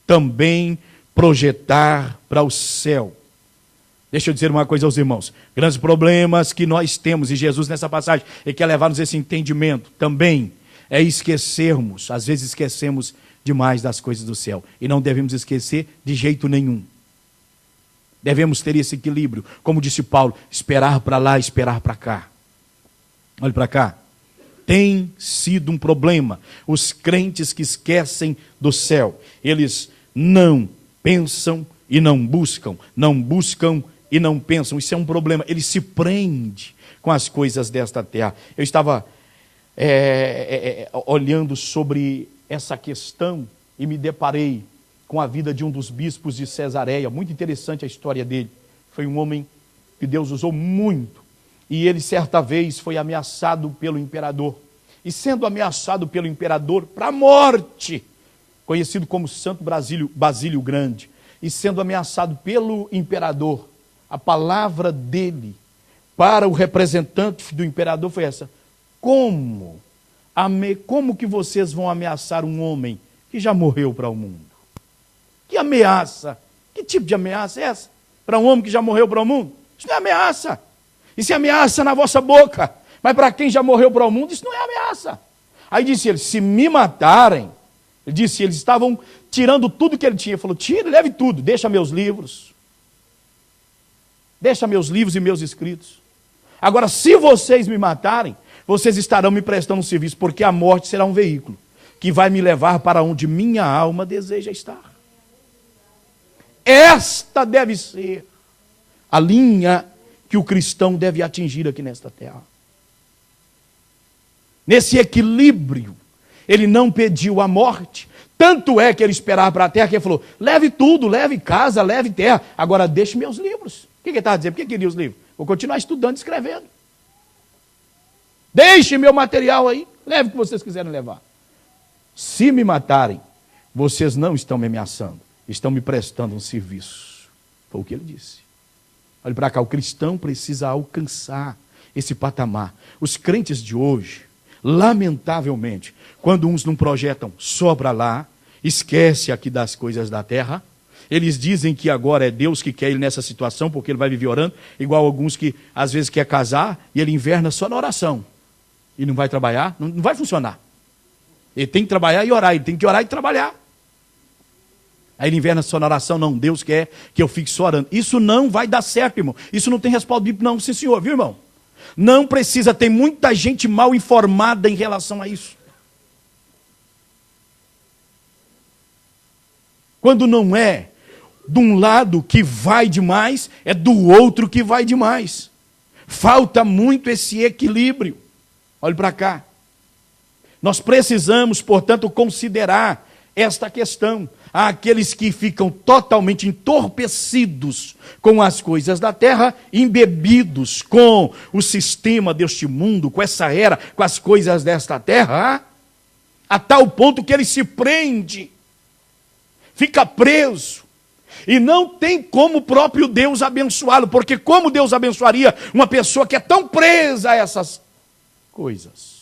também projetar para o céu. Deixa eu dizer uma coisa aos irmãos. Grandes problemas que nós temos, e Jesus nessa passagem, ele quer levar-nos esse entendimento também, é esquecermos, às vezes esquecemos demais das coisas do céu. E não devemos esquecer de jeito nenhum. Devemos ter esse equilíbrio. Como disse Paulo, esperar para lá, esperar para cá. Olhe para cá. Tem sido um problema. Os crentes que esquecem do céu, eles não pensam e não buscam e não pensam. Isso é um problema. Ele se prende com as coisas desta terra. Eu estava olhando sobre essa questão e me deparei com a vida de um dos bispos de Cesareia. Muito interessante a história dele. Foi um homem que Deus usou muito. E ele certa vez foi ameaçado pelo imperador. E sendo ameaçado pelo imperador para a morte, conhecido como Santo Basílio Grande, e sendo ameaçado pelo imperador, a palavra dele para o representante do imperador foi essa: como que vocês vão ameaçar um homem que já morreu para o mundo? Que ameaça? Que tipo de ameaça é essa? Para um homem que já morreu para o mundo? Isso não é ameaça. Isso é ameaça na vossa boca. Mas para quem já morreu para o mundo, isso não é ameaça. Aí disse ele, se me matarem, ele disse, eles estavam tirando tudo que ele tinha. Ele falou, tire, leve tudo, deixa meus livros. Deixa meus livros e meus escritos. Agora, se vocês me matarem, vocês estarão me prestando um serviço, porque a morte será um veículo que vai me levar para onde minha alma deseja estar. Esta deve ser a linha que o cristão deve atingir aqui nesta terra. Nesse equilíbrio, ele não pediu a morte, tanto é que ele esperava para a terra, que ele falou, leve tudo, leve casa, leve terra, agora deixe meus livros. O que ele estava dizendo? Por que queria os livros? Vou continuar estudando e escrevendo. Deixe meu material aí, leve o que vocês quiserem levar. Se me matarem, vocês não estão me ameaçando, estão me prestando um serviço. Foi o que ele disse. Olha para cá, o cristão precisa alcançar esse patamar. Os crentes de hoje, lamentavelmente, quando uns não projetam só para lá, esquece aqui das coisas da terra, eles dizem que agora é Deus que quer ele nessa situação, porque ele vai viver orando, igual alguns que às vezes quer casar e ele inverna só na oração. E não vai trabalhar, não vai funcionar. Ele tem que trabalhar e orar, ele tem que orar e trabalhar. Aí ele inverna só na oração, não, Deus quer que eu fique só orando. Isso não vai dar certo, irmão. Isso não tem respaldo bíblico, não, sim senhor, viu, irmão? Não precisa, tem muita gente mal informada em relação a isso. Quando não é de um lado que vai demais, é do outro que vai demais. Falta muito esse equilíbrio. Olhe para cá. Nós precisamos, portanto, considerar esta questão. Há aqueles que ficam totalmente entorpecidos com as coisas da terra, embebidos com o sistema deste mundo, com essa era, com as coisas desta terra, a tal ponto que ele se prende, fica preso, e não tem como o próprio Deus abençoá-lo, porque como Deus abençoaria uma pessoa que é tão presa a essas coisas?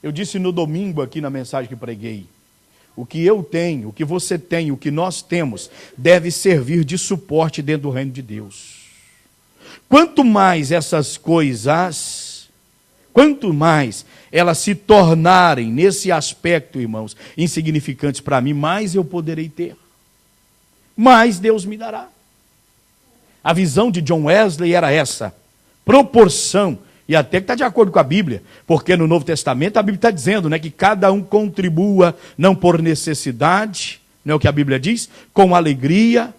Eu disse no domingo aqui na mensagem que preguei, o que eu tenho, o que você tem, o que nós temos, deve servir de suporte dentro do reino de Deus. Quanto mais essas coisas, quanto mais elas se tornarem, nesse aspecto, irmãos, insignificantes para mim, mais eu poderei ter. Mais Deus me dará. A visão de John Wesley era essa, proporção. E até que está de acordo com a Bíblia, porque no Novo Testamento a Bíblia está dizendo, né, que cada um contribua, não por necessidade, não é o que a Bíblia diz, com alegria,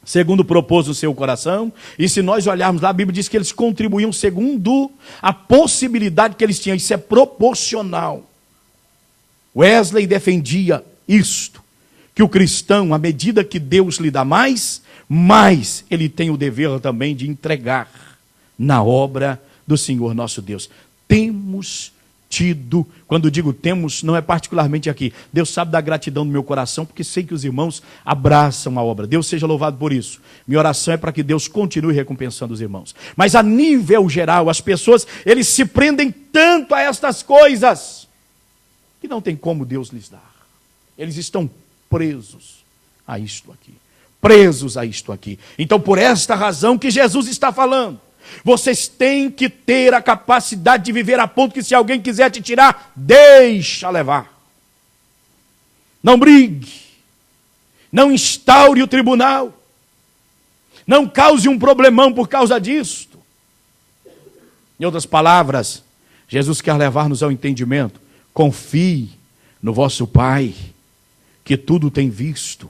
segundo propôs o seu coração. E se nós olharmos lá, a Bíblia diz que eles contribuíam segundo a possibilidade que eles tinham. Isso é proporcional. Wesley defendia isto, que o cristão, à medida que Deus lhe dá mais ele tem o dever também de entregar na obra do Senhor nosso Deus. Temos tido, quando digo temos, não é particularmente aqui, Deus sabe da gratidão do meu coração, porque sei que os irmãos abraçam a obra. Deus seja louvado por isso. Minha oração é para que Deus continue recompensando os irmãos. Mas a nível geral, as pessoas, eles se prendem tanto a estas coisas, que não tem como Deus lhes dar. Eles estão presos a isto aqui. Presos a isto aqui. Então, por esta razão que Jesus está falando, vocês têm que ter a capacidade de viver a ponto que se alguém quiser te tirar, deixa levar. Não brigue. Não instaure o tribunal. Não cause um problemão por causa disto. Em outras palavras, Jesus quer levar-nos ao entendimento. Confie no vosso Pai, que tudo tem visto,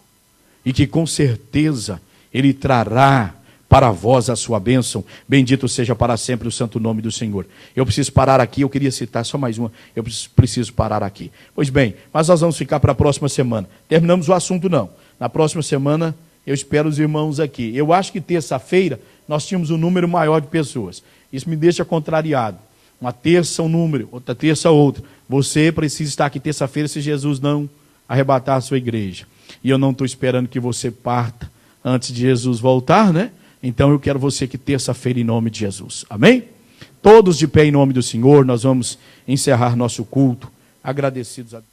e que com certeza Ele trará para vós a sua bênção. Bendito seja para sempre o santo nome do Senhor. Eu preciso parar aqui, eu queria citar só mais uma, eu preciso parar aqui. Pois bem, mas nós vamos ficar para a próxima semana. Terminamos o assunto não. Na próxima semana eu espero os irmãos aqui. Eu acho que terça-feira nós tínhamos um número maior de pessoas. Isso me deixa contrariado. Uma terça um número, outra terça outro. Você precisa estar aqui terça-feira se Jesus não arrebatar a sua igreja. E eu não estou esperando que você parta antes de Jesus voltar, né? Então eu quero você que terça-feira em nome de Jesus. Amém? Todos de pé em nome do Senhor, nós vamos encerrar nosso culto agradecidos a Deus.